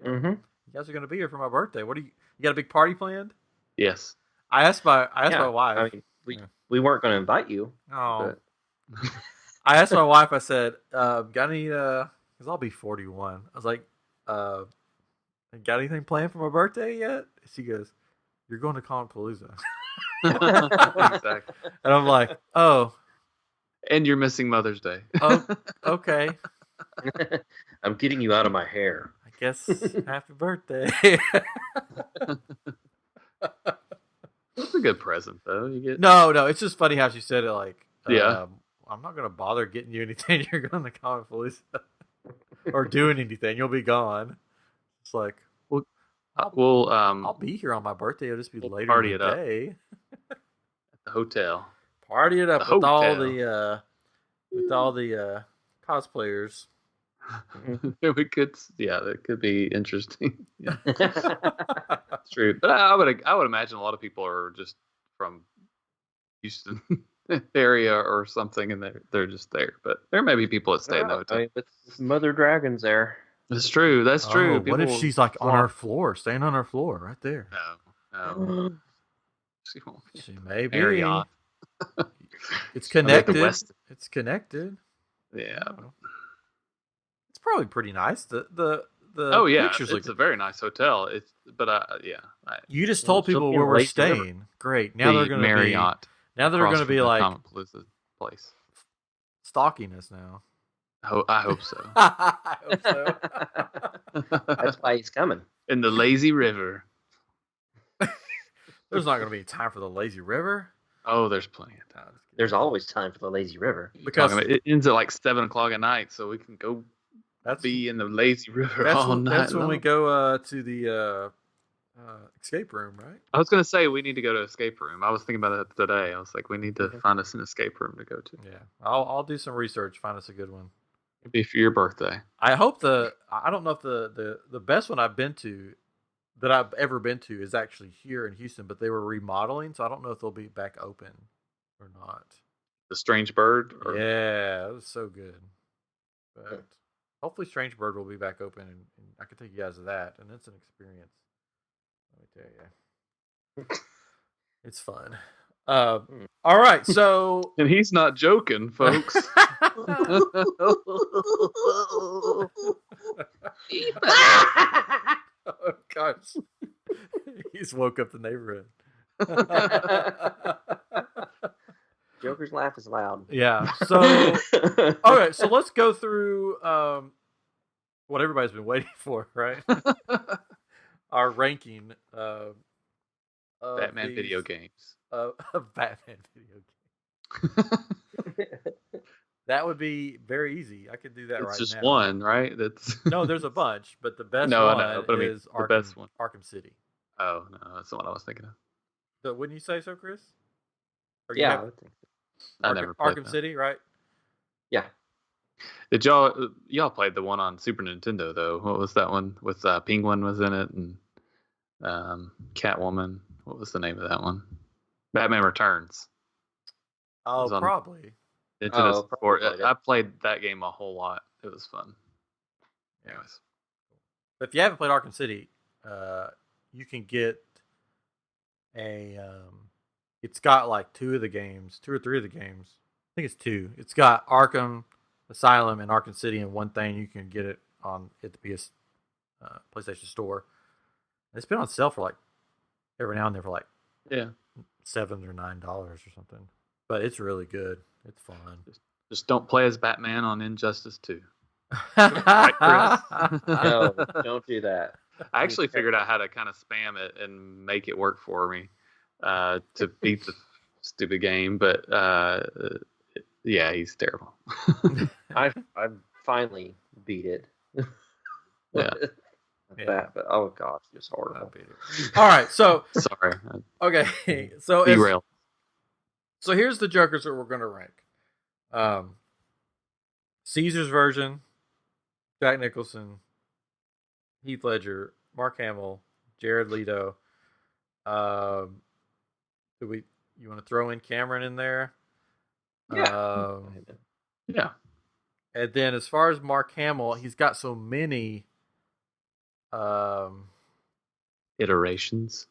Mm-hmm. You guys are going to be here for my birthday. What do you got a big party planned? Yes. I asked my wife. I mean, Yeah. we weren't going to invite you. Oh, But I asked my wife. I said, "Got any?" Because I'll be 41. I was like, "Got anything planned for my birthday yet?" She goes, "You're going to Comic Palooza," Exactly. and I'm like, "Oh, And you're missing Mother's Day. oh, okay. I'm getting you out of my hair. I guess happy birthday." It's a good present though. You get No, it's just funny how she said it. Like, Yeah. I'm not gonna bother getting you anything. You're going to Comic Palooza or doing anything. You'll be gone. It's like, we'll I'll be here on my birthday. It'll just be we'll later party in the it up. day. at the hotel. Party it up The with all hotel. the cosplayers. We could, yeah, that could be interesting. Yeah, it's true. But I would imagine a lot of people are just from Houston area or something, and they're just there. But there may be people that stay in the hotel. I mean, with Mother Dragon's there. That's true. That's true. Oh, what if People she's like on flaunt- her floor, staying on her floor right there? No. She won't be She may be. Marriott. It's Maybe connected. the West. It's connected. Yeah. It's probably pretty nice. The Oh yeah, pictures it's look. a very nice hotel. You just told Well, people something where we're lazy river. staying. Great. Now they're the going to be. Marriott. Now they're going to be like Comic-Palooza place. stalking us now. I hope so. I hope so. That's why he's coming. In the lazy river. There's not going to be time for the lazy river. Oh, there's plenty of time. There's always time for the lazy river. Because it ends at like 7 o'clock at night, so we can go be in the lazy river all night. That's when long. we go to the escape room, right? I was gonna say we need to go to escape room. I was thinking about it today. I was like, we need to find us an escape room to go to. Yeah, I'll do some research, find us a good one. Maybe for your birthday. I hope I don't know if the best one I've been to that I've ever been to is actually here in Houston, but they were remodeling, so I don't know if they'll be back open or not. The Strange Bird. Yeah, it was so good. But hopefully, Strange Bird will be back open, and I can take you guys to that, and it's an experience. Let me tell you, it's fun. All right, so And he's not joking, folks. Oh gosh, he's woke up the neighborhood. Joker's laugh is loud. Yeah. So, okay. So let's go through what everybody's been waiting for, right? Our ranking of Batman video games. Of Batman video games. That would be very easy. I could do that right now. It's just one, right? That's No, there's a bunch, but the best No, I one know, but I mean, is the best one. Arkham City. Oh no, that's the one I was thinking of. So, wouldn't you say so, Chris? Or you Yeah, I have would think so. I never played Arkham that. City, right? Yeah. Did y'all played the one on Super Nintendo though? What was that one with Penguin was in it and Catwoman? What was the name of that one? Batman Returns. Oh, on- probably. Nintendo probably Sport. played it. I played that game a whole lot. It was fun. Yeah. Anyways, But if you haven't played Arkham City, you can get a. It's got like two or three of the games. I think it's two. It's got Arkham Asylum and Arkham City in one thing. You can get it at the PlayStation Store. It's been on sale for like every now and then for like yeah. $7 or $9 or something. But it's really good. It's fun. Just don't play as Batman on Injustice 2. No, don't do that. I actually figured out how to kind of spam it and make it work for me to beat the stupid game, but yeah, he's terrible. I've finally beat it. Yeah. That, but oh gosh, it's horrible. All right, so Sorry. okay, so Derail. So here's the Jokers that we're going to rank. Caesar's version, Jack Nicholson, Heath Ledger, Mark Hamill, Jared Leto. You want to throw in Cameron in there? Yeah. Yeah. And then as far as Mark Hamill, he's got so many Iterations.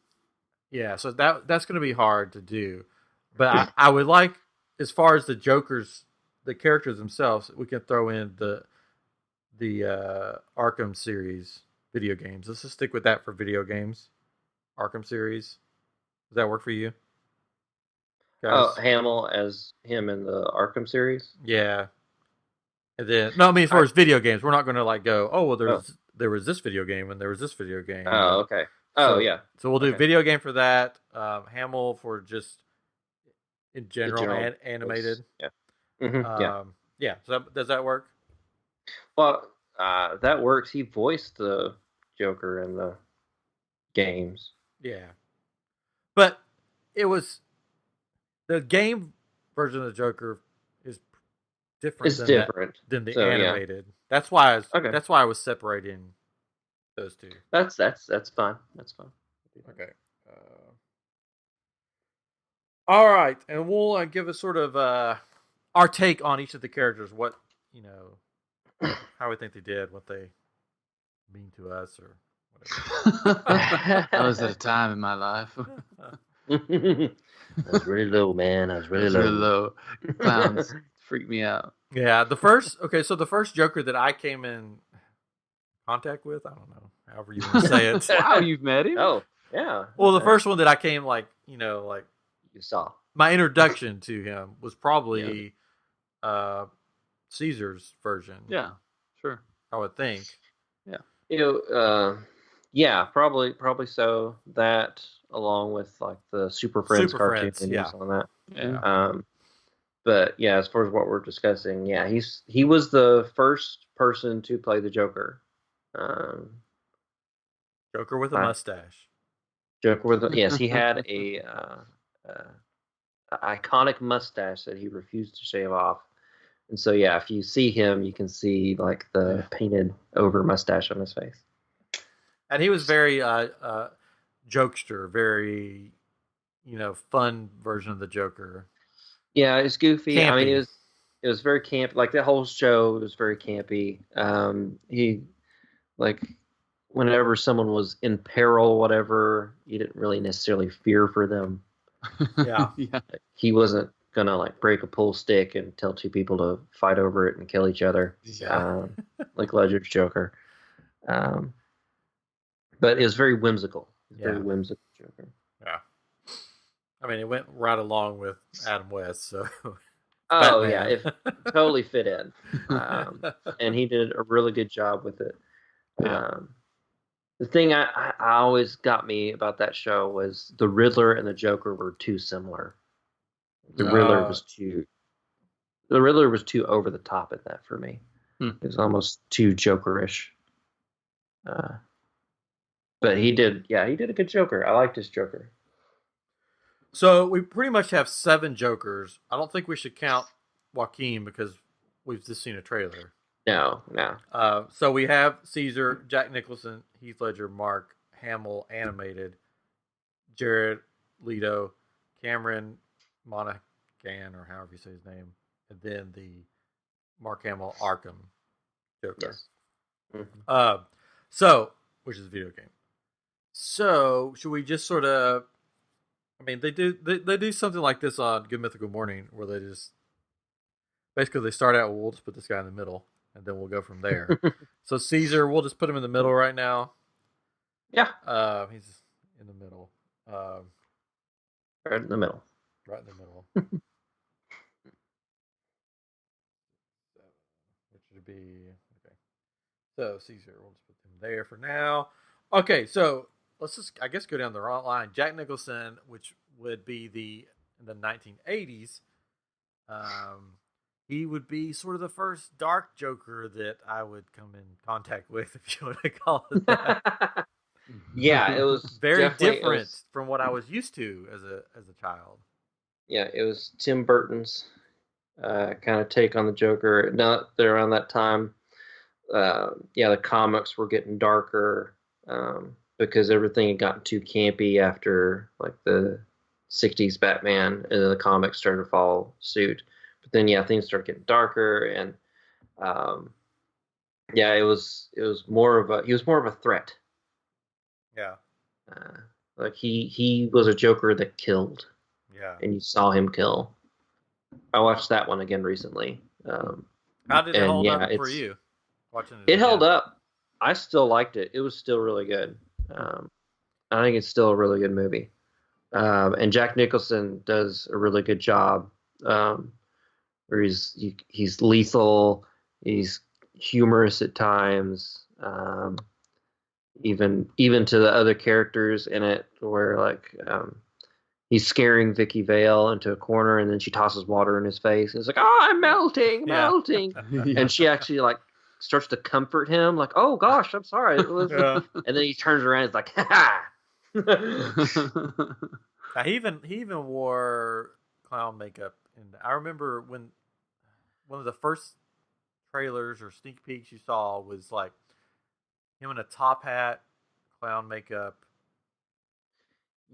yeah, so that's going to be hard to do. But I would like, as far as the Jokers, the characters themselves, we can throw in the Arkham series video games. Let's just stick with that for video games. Arkham series. Does that work for you? Guys? Oh, Hamill as him in the Arkham series. Yeah. And then no, I mean as far as video games, we're not going to like go. Oh well, there was this video game and there was this video game. Oh, okay. Oh, So- yeah. So we'll do Okay. video game for that. Hamill for just in general, general animated. Yeah. Yeah. Yeah. So does that work? Well, that works. He voiced the Joker in the games. Yeah. But it was the game version of the Joker is different. It's different. than the So, yeah. animated. That's why Okay. That's why I was separating those two. That's fine. That's fine. Okay. All right, and we'll give a sort of our take on each of the characters. What how we think they did, what they mean to us, or whatever. I was at a time in my life. I was really low, man. I was really It's low. really low. Clowns freak me out. Yeah, the first Joker that I came in contact with, I don't know, however you want to say it. Wow, you've met him? Oh, yeah. Well, the first one that I came like You saw. my introduction to him was probably Caesar's version. Yeah, sure. I would think. Yeah, probably so. That along with like the Super Friends Super cartoon Friends, yeah. on that. Yeah. But yeah, as far as what we're discussing, yeah, he was the first person to play the Joker. Um, Joker with a I, mustache. Joker with yes, he had uh, iconic mustache that he refused to shave off. And so yeah, if you see him, you can see like the painted over mustache on his face. And he was very jokester, very fun version of the Joker. Yeah, it's goofy. I mean, Campy. It was very camp. Like the whole show was very campy. He like whenever someone was in peril, whatever, you didn't really necessarily fear for them. Yeah. Yeah. He wasn't gonna like break a pool stick and tell two people to fight over it and kill each other. Yeah. Like Ledger's Joker. Um, but it was very whimsical. Very Yeah. whimsical Joker. Yeah. I mean, it went right along with Adam West, so. Oh Batman. yeah, it totally fit in, and he did a really good job with it. Yeah. The thing I always got me about that show was the Riddler and the Joker were too similar. The Riddler was too over the top at that for me. It was almost too Jokerish. But he did a good Joker. I liked his Joker. So we pretty much have 7 Jokers. I don't think we should count Joaquin because we've just seen a trailer. No. So we have Caesar, Jack Nicholson, Heath Ledger, Mark Hamill, animated, Jared Leto, Cameron Monaghan, or however you say his name, and then the Mark Hamill Arkham Joker. Yes. Mm-hmm. So, which is a video game. So, should we just sort of? I mean, they do something like this on Good Mythical Morning, where they just basically they start out. Well, we'll just put this guy in the middle, and then we'll go from there. So Caesar, we'll just put him in the middle right now. Yeah. He's in the middle. Right in the middle. Right in the middle. Which would be okay. So Caesar, we'll just put him there for now. Okay, so let's just I guess go down the wrong line. Jack Nicholson, which would be in the 1980s. He would be sort of the first dark Joker that I would come in contact with, if you want to call it that. Yeah, it was very different from what I was used to as a child. Yeah, it was Tim Burton's kind of take on the Joker. Not that around that time, the comics were getting darker because everything had gotten too campy after like the '60s Batman, and then the comics started to follow suit. But then things started getting darker, and it was more of a threat. Yeah. Like he was a Joker that killed. Yeah. And you saw him kill. I watched that one again recently. How did it hold up for you? Watching it held up. I still liked it. It was still really good. I think it's still a really good movie. And Jack Nicholson does a really good job. Where he's lethal. He's humorous at times. Even to the other characters in it, where like he's scaring Vicky Vale into a corner, and then she tosses water in his face. And it's like, "Oh, I'm melting." And she actually like starts to comfort him, like, "Oh gosh, I'm sorry." And then he turns around, and is like, "Ha ha." He even wore clown makeup, and I remember when one of the first trailers or sneak peeks you saw was like him in a top hat, clown makeup.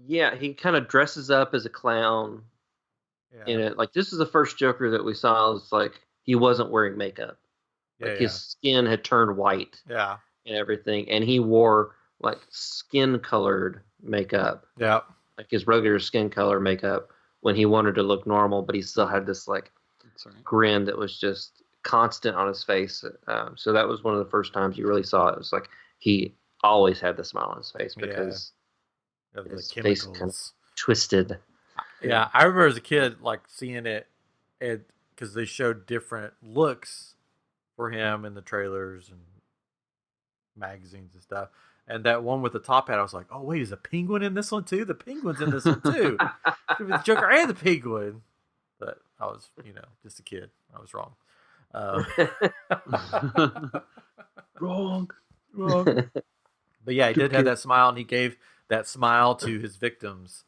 Yeah, he kind of dresses up as a clown in it. Like, this is the first Joker that we saw. It's like he wasn't wearing makeup. Like his skin had turned white. Yeah. And everything, and he wore like skin colored makeup. Yeah. Like his regular skin color makeup when he wanted to look normal, but he still had this like grin that was just constant on his face. So that was one of the first times you really saw it. It was like he always had the smile on his face because his face kind of twisted. Yeah, I remember as a kid like seeing it, because they showed different looks for him in the trailers and magazines and stuff. And that one with the top hat, I was like, "Oh wait, is a penguin in this one too? The penguin's in this one too. The Joker and the penguin." But I was, just a kid. I was wrong. Wrong. But yeah, he did have that smile, and he gave that smile to his victims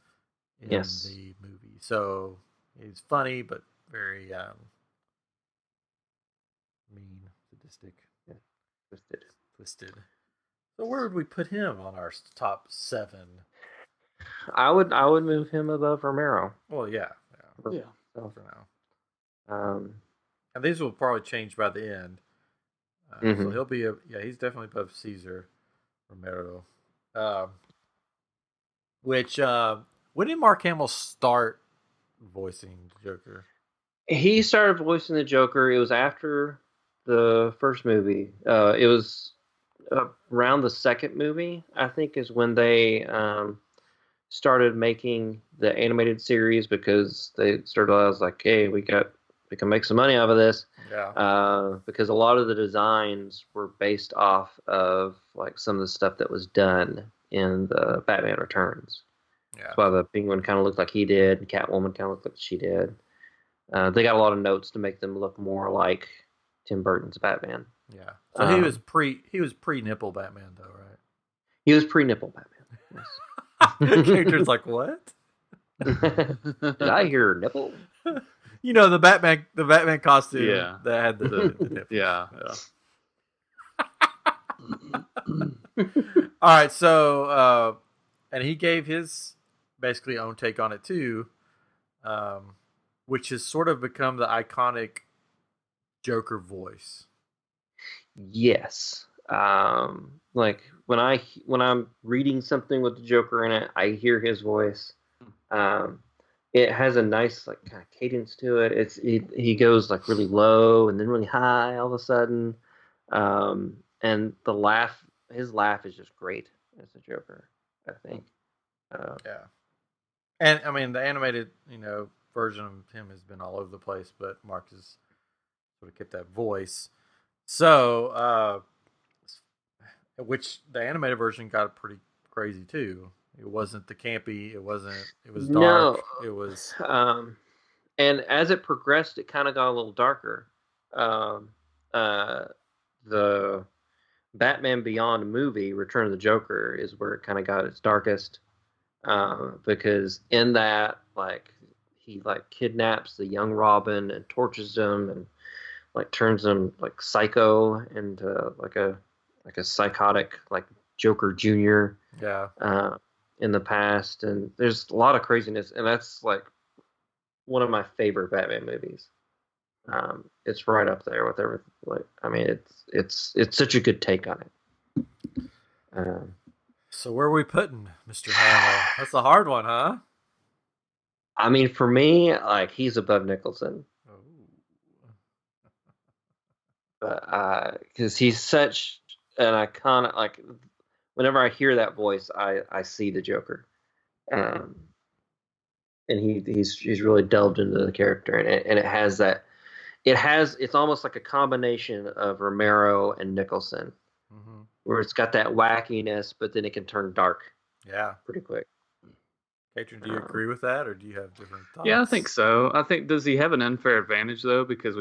in Yes. the movie. So he's funny, but very mean, sadistic, twisted. So where would we put him on our top 7? I would move him above Romero. Well, yeah. Yeah. For now. Um, And these will probably change by the end. So he'll be he's definitely above Caesar Romero. When did Mark Hamill start voicing the Joker? he started voicing the Joker. It was after the first movie. It was around the second movie, I think, is when they started making the animated series, because they started. I was like, hey, we can make some money off of this. Yeah. Because a lot of the designs were based off of like some of the stuff that was done in the Batman Returns. Yeah. That's why the Penguin kind of looked like he did, and Catwoman kind of looked like she did. They got a lot of notes to make them look more like Tim Burton's Batman. Yeah. So he was pre nipple Batman though, right? He was pre-nipple Batman. The character's like, what? Did I hear nipple? The Batman costume Yeah. that had the nipple. Yeah. All right, so and he gave his basically own take on it too, which has sort of become the iconic Joker voice. Yes. Like when I'm reading something with the Joker in it, I hear his voice. It has a nice like kind of cadence to it. He goes like really low and then really high all of a sudden. And his laugh is just great as a Joker, I think. Yeah. And I mean the animated, version of him has been all over the place, but Mark has sort of kept that voice. So, which the animated version got pretty crazy too. It wasn't the campy. It was dark. No. It was. And as it progressed, it kind of got a little darker. The Batman Beyond movie, Return of the Joker, is where it kind of got its darkest. Because in that, like, he like kidnaps the young Robin and tortures him and like turns him like psycho into like a psychotic like Joker Jr. Yeah. In the past, and there's a lot of craziness, and that's like one of my favorite Batman movies. It's right up there with everything. Like, I mean, it's such a good take on it. So where are we putting Mr. Hamill? That's a hard one, huh? I mean, for me, like he's above Nicholson. But because he's such an iconic, like whenever I hear that voice, I see the Joker, and he's really delved into the character, and it has that. It's almost like a combination of Romero and Nicholson, where it's got that wackiness, but then it can turn dark. Yeah, pretty quick. Katrin, do you agree with that, or do you have different thoughts? Yeah, I think so. I think, does he have an unfair advantage though, because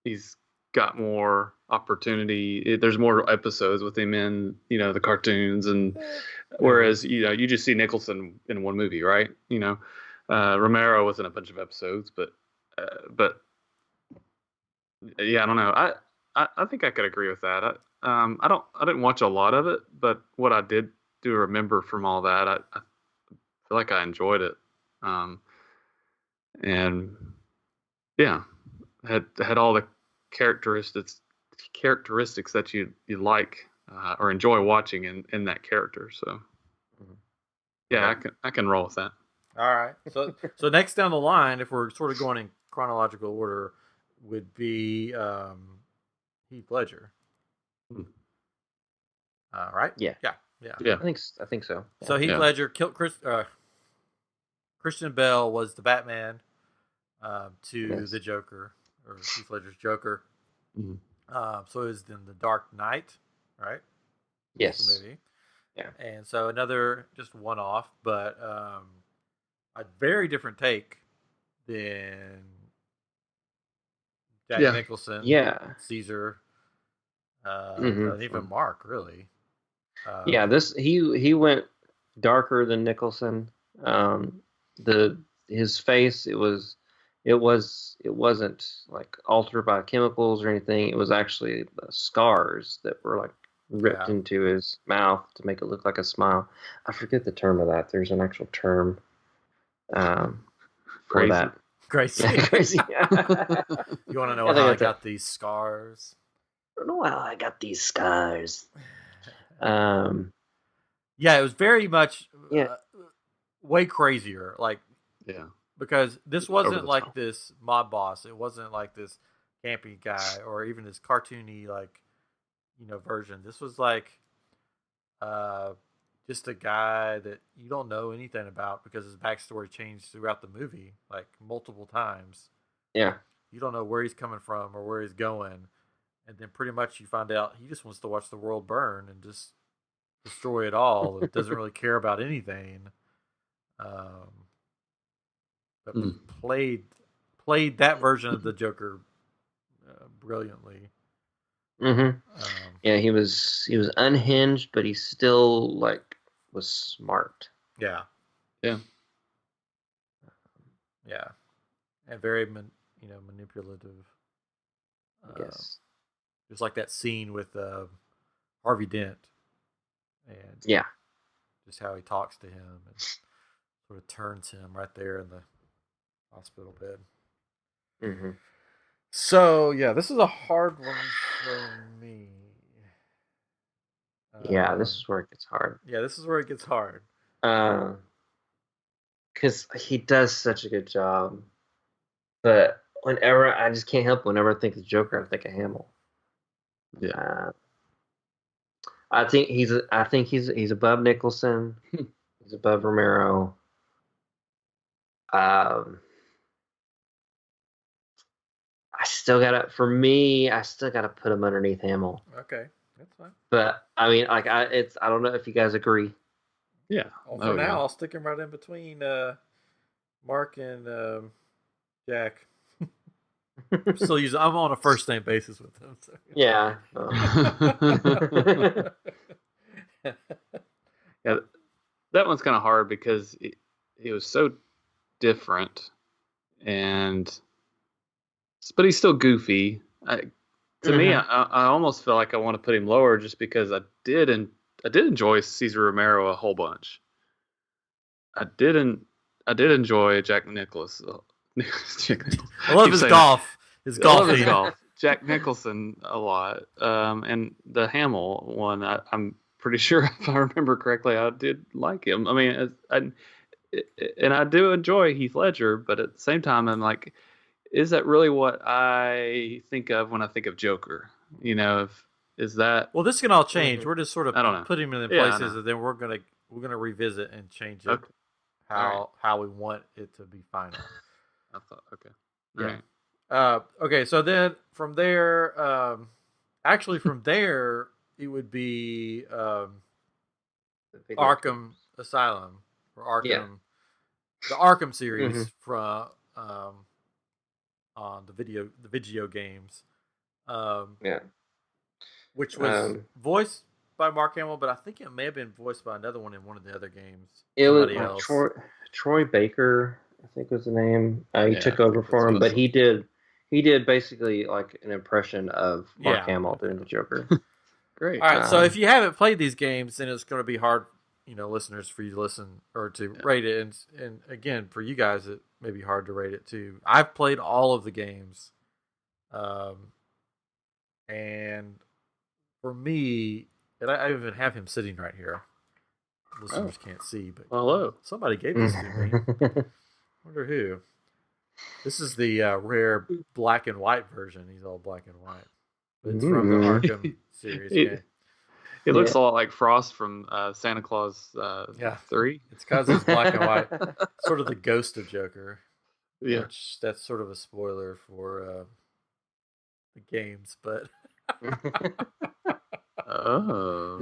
he's got more opportunity. There's more episodes with him in the cartoons, and whereas you just see Nicholson in one movie, right? Romero was in a bunch of episodes, but yeah, I don't know. I think I could agree with that. I didn't watch a lot of it, but what I do remember from all that, I feel like I enjoyed it. And yeah, had all the characteristics that you like or enjoy watching in that character. So yeah, I can roll with that. All right. So next down the line, if we're sort of going in chronological order, would be Heath Ledger. Right? Yeah. Yeah. I think so. So Heath Ledger killed Christian Bale was the Batman to the Joker, or Heath Ledger's Joker. So it was in The Dark Knight, right? Yes. The movie. Yeah. And so another just one-off, but a very different take than Jack Yeah. Nicholson, Yeah. Caesar, Mhm. even Mark, really. Yeah, this he went darker than Nicholson. The his face it wasn't like altered by chemicals or anything. It was actually the scars that were like ripped Yeah. into his mouth to make it look like a smile. I forget the term of that. There's an actual term for Crazy. that. Crazy. Crazy. You want to know I think how I that's it. got these scars? I don't know how I got these scars. Yeah, it was very much Yeah. way crazier. Like, Yeah. because this Over wasn't the like top. this mob boss. It wasn't like this campy guy or even this cartoony version. This was like uh, just a guy that you don't know anything about because his backstory changed throughout the movie like multiple times. Yeah. You don't know where he's coming from or where he's going, and then pretty much you find out he just wants to watch the world burn and just destroy it all. It doesn't really care about anything. But Mm. played that version of the Joker brilliantly. Mm-hmm. Yeah, he was unhinged, but he still like was smart. Yeah, Yeah. yeah, and very manipulative. Yes. Just like that scene with Harvey Dent, and Yeah. just how he talks to him and sort of turns him right there in the hospital bed. Mm-hmm. So yeah, this is a hard one for me. Yeah, this is where it gets hard. Yeah, this is where it gets hard. Because he does such a good job, but whenever I just can't help whenever I think of Joker, I think of Hamill. Yeah. I think he's above Nicholson. He's above Romero. I still gotta put him underneath Hamill. Okay, that's fine. But I mean, like I don't know if you guys agree. Yeah. Well, for now, I'll stick him right in between Mark and Jack. I'm on a first name basis with him. So. Yeah. Yeah, that one's kind of hard because it was so different, but he's still goofy. To me, I almost feel like I want to put him lower just because I did enjoy Cesar Romero a whole bunch. I did enjoy Jack Nicklaus. I love his golf. His golf. Jack Nicholson a lot. And the Hamill one, I'm pretty sure if I remember correctly, I did like him. I mean, and I do enjoy Heath Ledger, but at the same time, I'm like, is that really what I think of when I think of Joker? Is that? Well, this can all change. We're just sort of putting him in places, and then we're gonna revisit and change it how we want it to be final. I thought okay. All yeah. Right. Okay. So then from there, from there it would be Arkham Asylum or Arkham, the Arkham series from on the video games. Which was voiced by Mark Hamill, but I think it may have been voiced by another one in one of the other games. It was Troy Baker, I think was the name. He took over for him, but he did basically like an impression of Mark Hamill doing the Joker. Great. All right, so if you haven't played these games, then it's going to be hard, listeners, for you to listen or to rate it, and again, for you guys, it may be hard to rate it too. I've played all of the games, and for me, and I even have him sitting right here. Listeners can't see, but hello, somebody gave this to me. Wonder who. This is the rare black and white version. He's all black and white. But it's from the Arkham series game. It looks a lot like Frost from Santa Claus 3. It's because it's black and white. Sort of the ghost of Joker. Yeah. Which, that's sort of a spoiler for the games, but... Oh.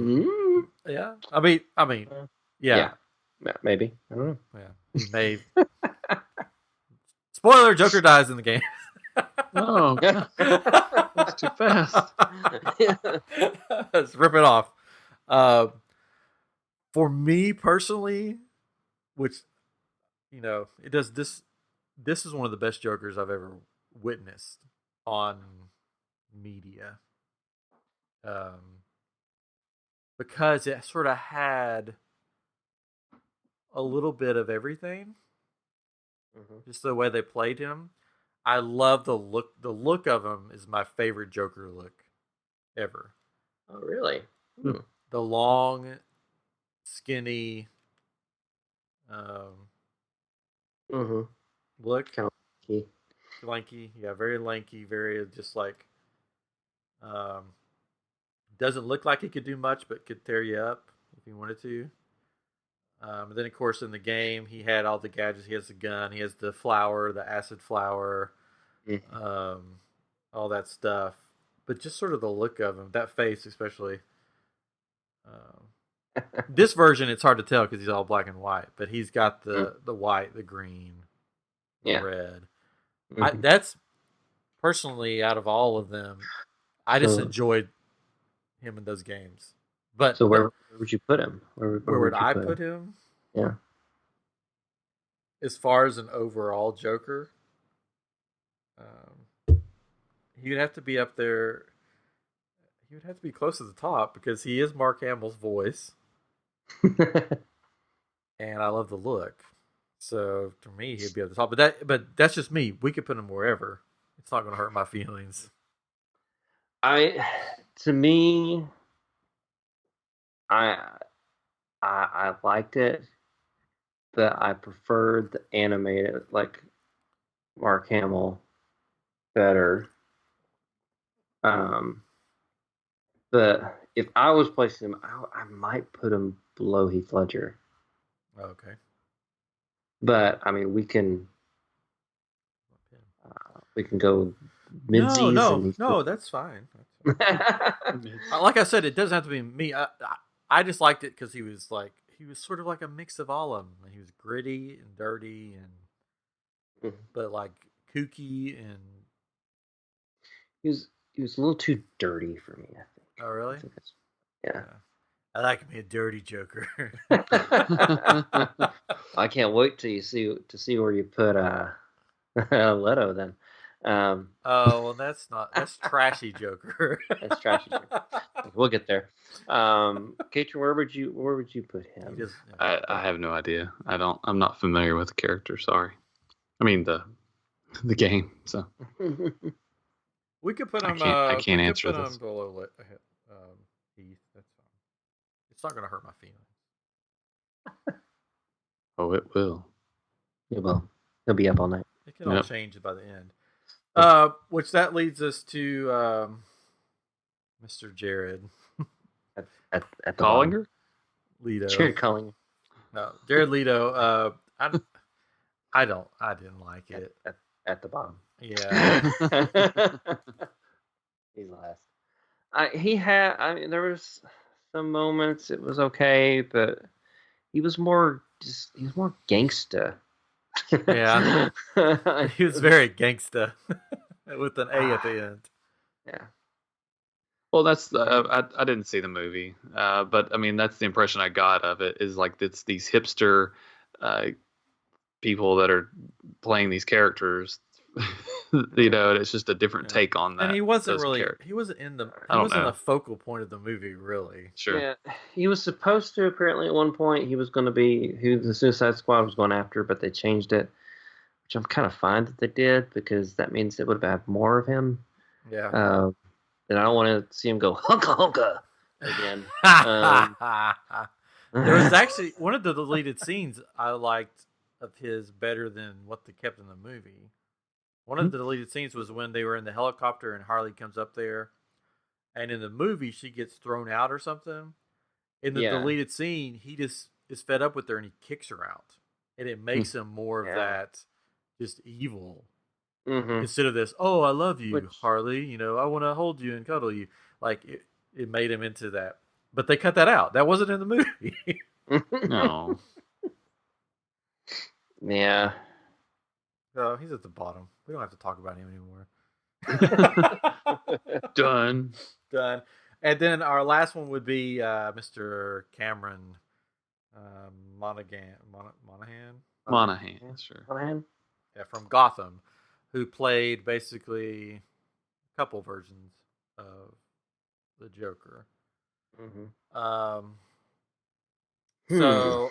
Yeah. I mean, yeah. Maybe. I don't know. Yeah. Spoiler, Joker dies in the game. Oh, God. That's too fast. Let's rip it off. For me personally, which it does this. This is one of the best Jokers I've ever witnessed on media, because it sort of had a little bit of everything. Just the way they played him. I love the look. The look of him is my favorite Joker look ever. Oh, really? The long, skinny look. Kind of lanky. Lanky. Yeah, very lanky. Very just like, doesn't look like he could do much, but could tear you up if he wanted to. And then, of course, in the game, he had all the gadgets. He has the gun. He has the flower, the acid flower, all that stuff. But just sort of the look of him, that face especially. This version, it's hard to tell because he's all black and white. But he's got the white, the green, the red. That's personally, out of all of them, I just enjoyed him in those games. But so where would you put him? Where would I put him? Yeah. As far as an overall Joker, he would have to be up there. He would have to be close to the top because he is Mark Hamill's voice, and I love the look. So to me, he'd be at the top. But that's just me. We could put him wherever. It's not going to hurt my feelings. To me, I liked it, but I preferred the animated, like Mark Hamill, better. But if I was placing him, I might put him below Heath Ledger. Okay. But I mean, we can go mid-season. No, that's fine. Like I said, it doesn't have to be me. I just liked it because he was sort of like a mix of all of them. He was gritty and dirty but like kooky, and he was a little too dirty for me, I think. Oh, really? Yeah. I like me a dirty Joker. I can't wait till you see where you put Leto then. Oh, well, that's trashy Joker. That's trashy Joker. We'll get there. Katrin, where would you put him? I have no idea. I'm not familiar with the character. Sorry. I mean the game. So we could put him. I can't answer this. Below Heath. That's fine. It's not going to hurt my feelings. Oh, it will. It will. He'll be up all night. It can all change by the end. Which that leads us to Mr. Jared. At the Collinger? Leto. Jared Collinger. No, Jared Leto. I didn't like it. At the bottom. Yeah. He's last. There was some moments it was okay, but he was more gangsta. Yeah. He was very gangsta with an A at the end. Yeah. Well, that's I didn't see the movie, but I mean that's the impression I got of it, is like it's these hipster people that are playing these characters. It's just a different take on that. And he wasn't in the focal point of the movie, really. Sure. Yeah, he was supposed to, apparently at one point he was going to be who the Suicide Squad was going after, but they changed it, which I'm kind of fine that they did, because that means it would have had more of him. Yeah. And I don't want to see him go hunka hunka again. There was actually one of the deleted scenes I liked of his better than what they kept in the movie. One of the deleted scenes was when they were in the helicopter and Harley comes up there, and in the movie she gets thrown out or something. In the deleted scene, he just is fed up with her and he kicks her out, and it makes him more of that just evil instead of this. Oh, I love you, Harley. I want to hold you and cuddle you. Like it made him into that, but they cut that out. That wasn't in the movie. No. Yeah. No, he's at the bottom. We don't have to talk about him anymore. Done. Done. And then our last one would be Mr. Cameron Monaghan. Monahan, sure. Monahan? Yeah, from Gotham, who played basically a couple versions of the Joker. Mm-hmm. So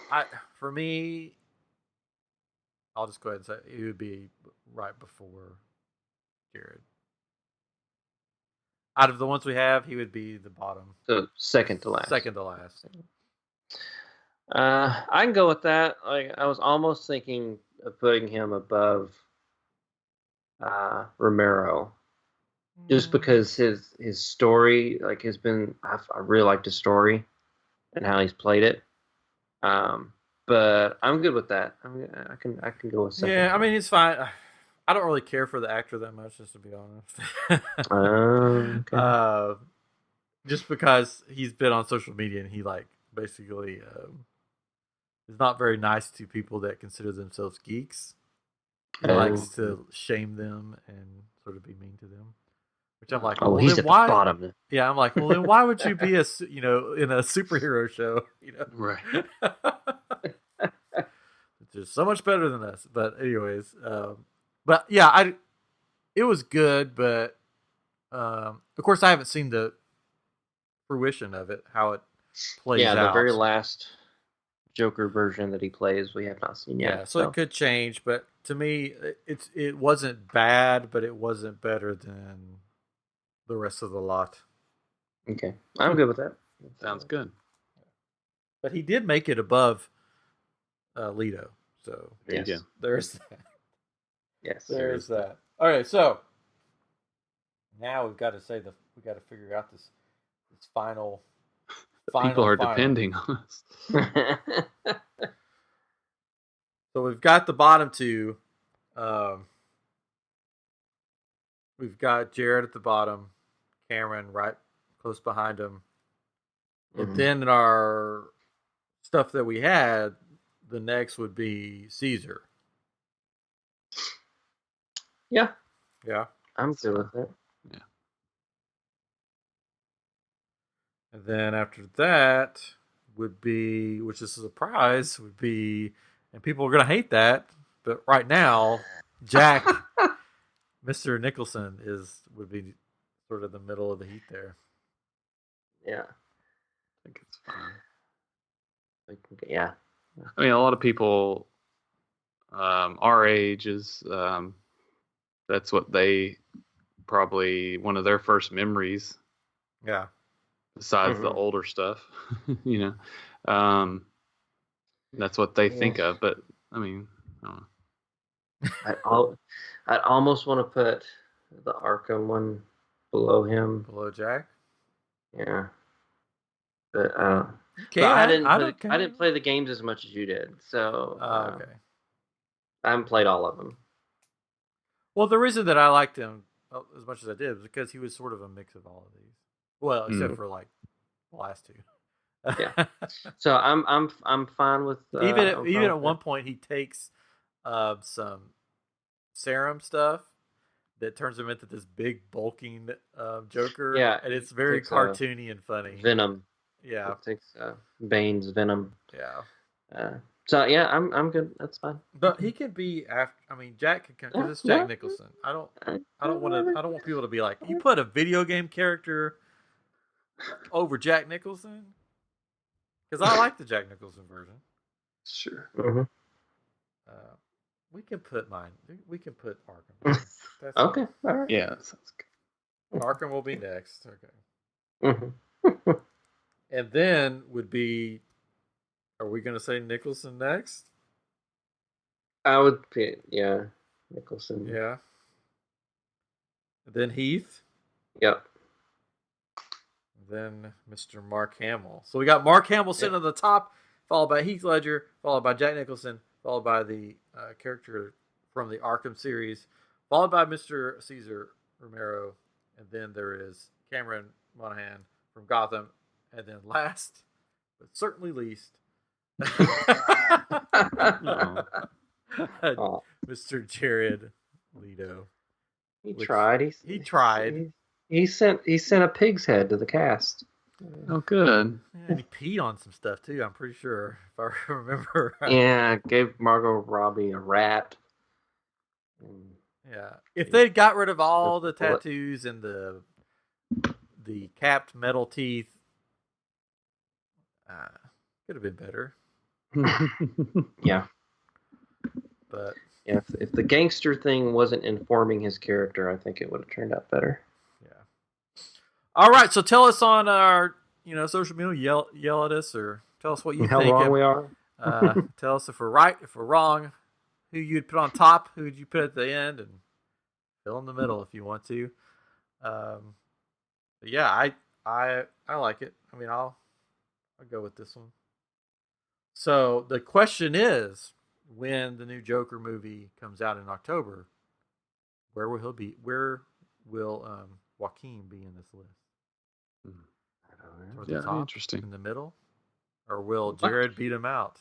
for me, I'll just go ahead and say it would be right before Jared. Out of the ones we have, he would be the bottom. So second to last. Second to last. I can go with that. Like I was almost thinking of putting him above Romero, just because his story has been. I really liked his story and how he's played it. But I'm good with that. I can go with second. Yeah, I mean he's fine. I don't really care for the actor that much, just to be honest. Okay. Just because he's been on social media and he basically is not very nice to people that consider themselves geeks. He likes to shame them and sort of be mean to them, which I'm like, he's at the bottom. Yeah, I'm like, well, then why would you be in a superhero show? Right. It's just so much better than us. But anyways, but yeah, it was good, but of course I haven't seen the fruition of it, how it plays out. Yeah, the very last Joker version that he plays, we have not seen yet. Yeah, so it could change, but to me, it wasn't bad, but it wasn't better than the rest of the lot. Okay, I'm good with that. Sounds good. But he did make it above Leto, so There you go. There's that. Yes, There's that. All right, so now we've got to figure out this final. People are depending on us. So we've got the bottom two. We've got Jared at the bottom, Cameron right close behind him. Mm-hmm. And then in our stuff that we had, the next would be Caesar. Yeah. Yeah. I'm good with it. Yeah. And then after that would be, which is a surprise, would be, and people are going to hate that, but right now, Jack, Mr. Nicholson would be sort of the middle of the heat there. Yeah. I think it's fine. Yeah. I mean, a lot of people our age that's what they probably one of their first memories. Yeah. Besides the older stuff, that's what they think of. But I mean, I don't know. I'd almost want to put the Arkham one below him. Below Jack? Yeah. But I didn't play the games as much as you did, so okay. I haven't played all of them. Well, the reason that I liked him as much as I did was because he was sort of a mix of all of these. Well, except for the last two. Yeah. So I'm fine with even at one point he takes some serum stuff that turns him into this big bulking Joker. Yeah, and it's very cartoony and funny. Venom. Yeah, it takes Bane's venom. Yeah. So yeah, I'm good. That's fine. But he can be after. I mean, Jack can come because it's Jack Nicholson. I don't want people to be like, you put a video game character over Jack Nicholson, because I like the Jack Nicholson version. Sure. Mm-hmm. We can put mine. We can put Arkham. That's okay. All right. Yeah, that sounds good. Arkham will be next. Okay. Mm-hmm. And then would be. Are we going to say Nicholson next? I would pick, Nicholson. Yeah. And then Heath. Yep. Then Mr. Mark Hamill. So we got Mark Hamill sitting at the top, followed by Heath Ledger, followed by Jack Nicholson, followed by the character from the Arkham series, followed by Mr. Caesar Romero, and then there is Cameron Monaghan from Gotham, and then last, but certainly least, Mr. Jared Leto. He Which tried. he tried. He sent a pig's head to the cast. Oh, good. Yeah, and he peed on some stuff too. I'm pretty sure, if I remember right. Yeah, gave Margot Robbie a rat. Yeah, if they got rid of all the Bullet. tattoos and the capped metal teeth, could have been better. Yeah. But Yeah, if the gangster thing wasn't informing his character, I think it would have turned out better. yeah. All right, so tell us on our social media, yell at us or tell us what you How think. wrong we are. Tell us if we're right, if we're wrong, who you'd put on top, who would you put at the end, and fill in the middle if you want to. But yeah, I like it. I mean, I'll go with this one. So the question is, when the new Joker movie comes out in October, where will he be? Where will Joaquin be in this list? I don't know. Towards the Yeah, top, interesting. in the middle, or will Jared beat him out?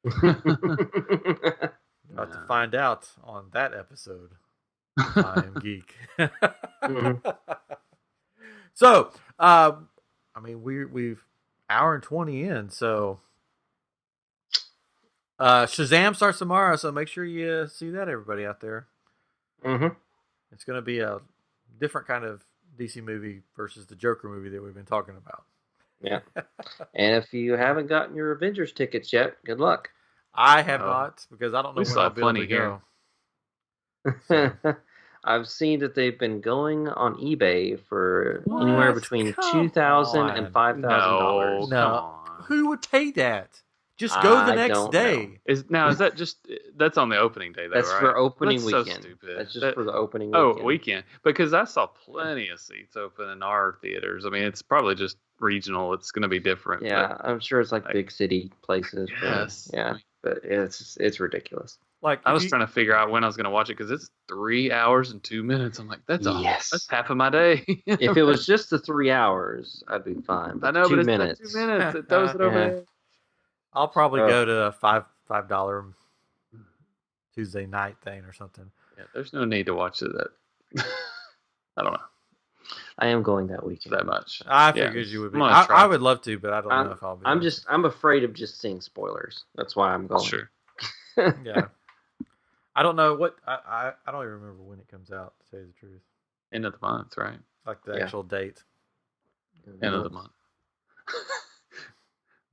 We'll have to find out on that episode. I Am Geek. So, I mean, we've hour and 20 in, so Shazam starts tomorrow, so make sure you see that, everybody out there. Mm-hmm. It's going to be a different kind of DC movie versus the Joker movie that we've been talking about. Yeah. And if you haven't gotten your Avengers tickets yet, good luck. I have not, because I don't know We when still I'll have be able plenty to go. here. I've seen that they've been going on eBay for What? anywhere between Come $2,000 and $5,000. No. No, Come on. who would pay that? Just go the I next don't day. know. Is that just that's on the opening day though, That's right? for opening That's weekend. So stupid. That's just That- for the opening weekend. Oh, weekend. Because I saw plenty of seats open in our theaters. I mean, it's probably just regional. It's going to be different. Yeah, I'm sure it's like big city places. Yes. But, yeah, but it's ridiculous. Like I was trying to figure out when I was going to watch it because it's 3 hours and 2 minutes. I'm like, that's half of my day. If it was just the 3 hours, I'd be fine. But I know, 2 but it's minutes. Like 2 minutes. It throws it over Yeah. there. I'll probably go to a $5 Tuesday night thing or something. Yeah, there's no need to watch it. That I don't know I am going that weekend. that much. I Yeah, figured you would be. I'm gonna try. I would love to, but I don't know if I'll be. I'm afraid of just seeing spoilers. That's why I'm going. Sure. Yeah. I don't know what I don't even remember when it comes out, to tell you the truth. End of the month, right? Like the Yeah. actual date. End of the month.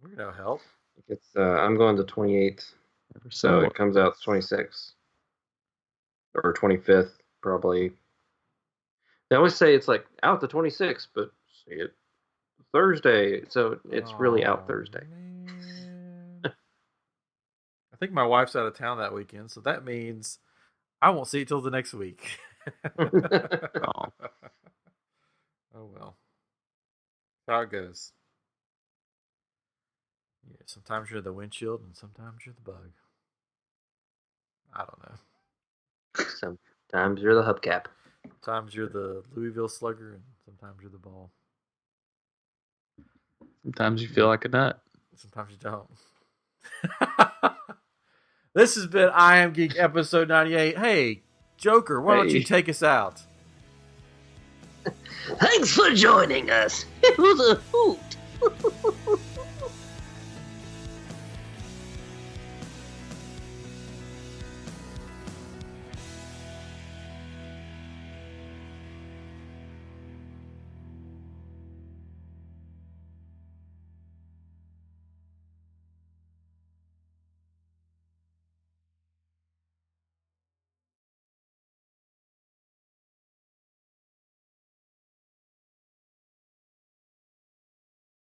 We're gonna help. It's I'm going the 28th, so it comes out the 26th or 25th probably. They always say it's like out the 26th, but see it Thursday, so it's really out Thursday. Man. I think my wife's out of town that weekend, so that means I won't see it till the next week. Oh. Oh well. How it goes. Yeah, sometimes you're the windshield and sometimes you're the bug. I don't know. Sometimes you're the hubcap. Sometimes you're the Louisville Slugger and sometimes you're the ball. Sometimes you feel like a nut. Sometimes you don't. This has been I Am Geek episode 98. Hey, Joker, why don't you take us out? Thanks for joining us. It was a hoot.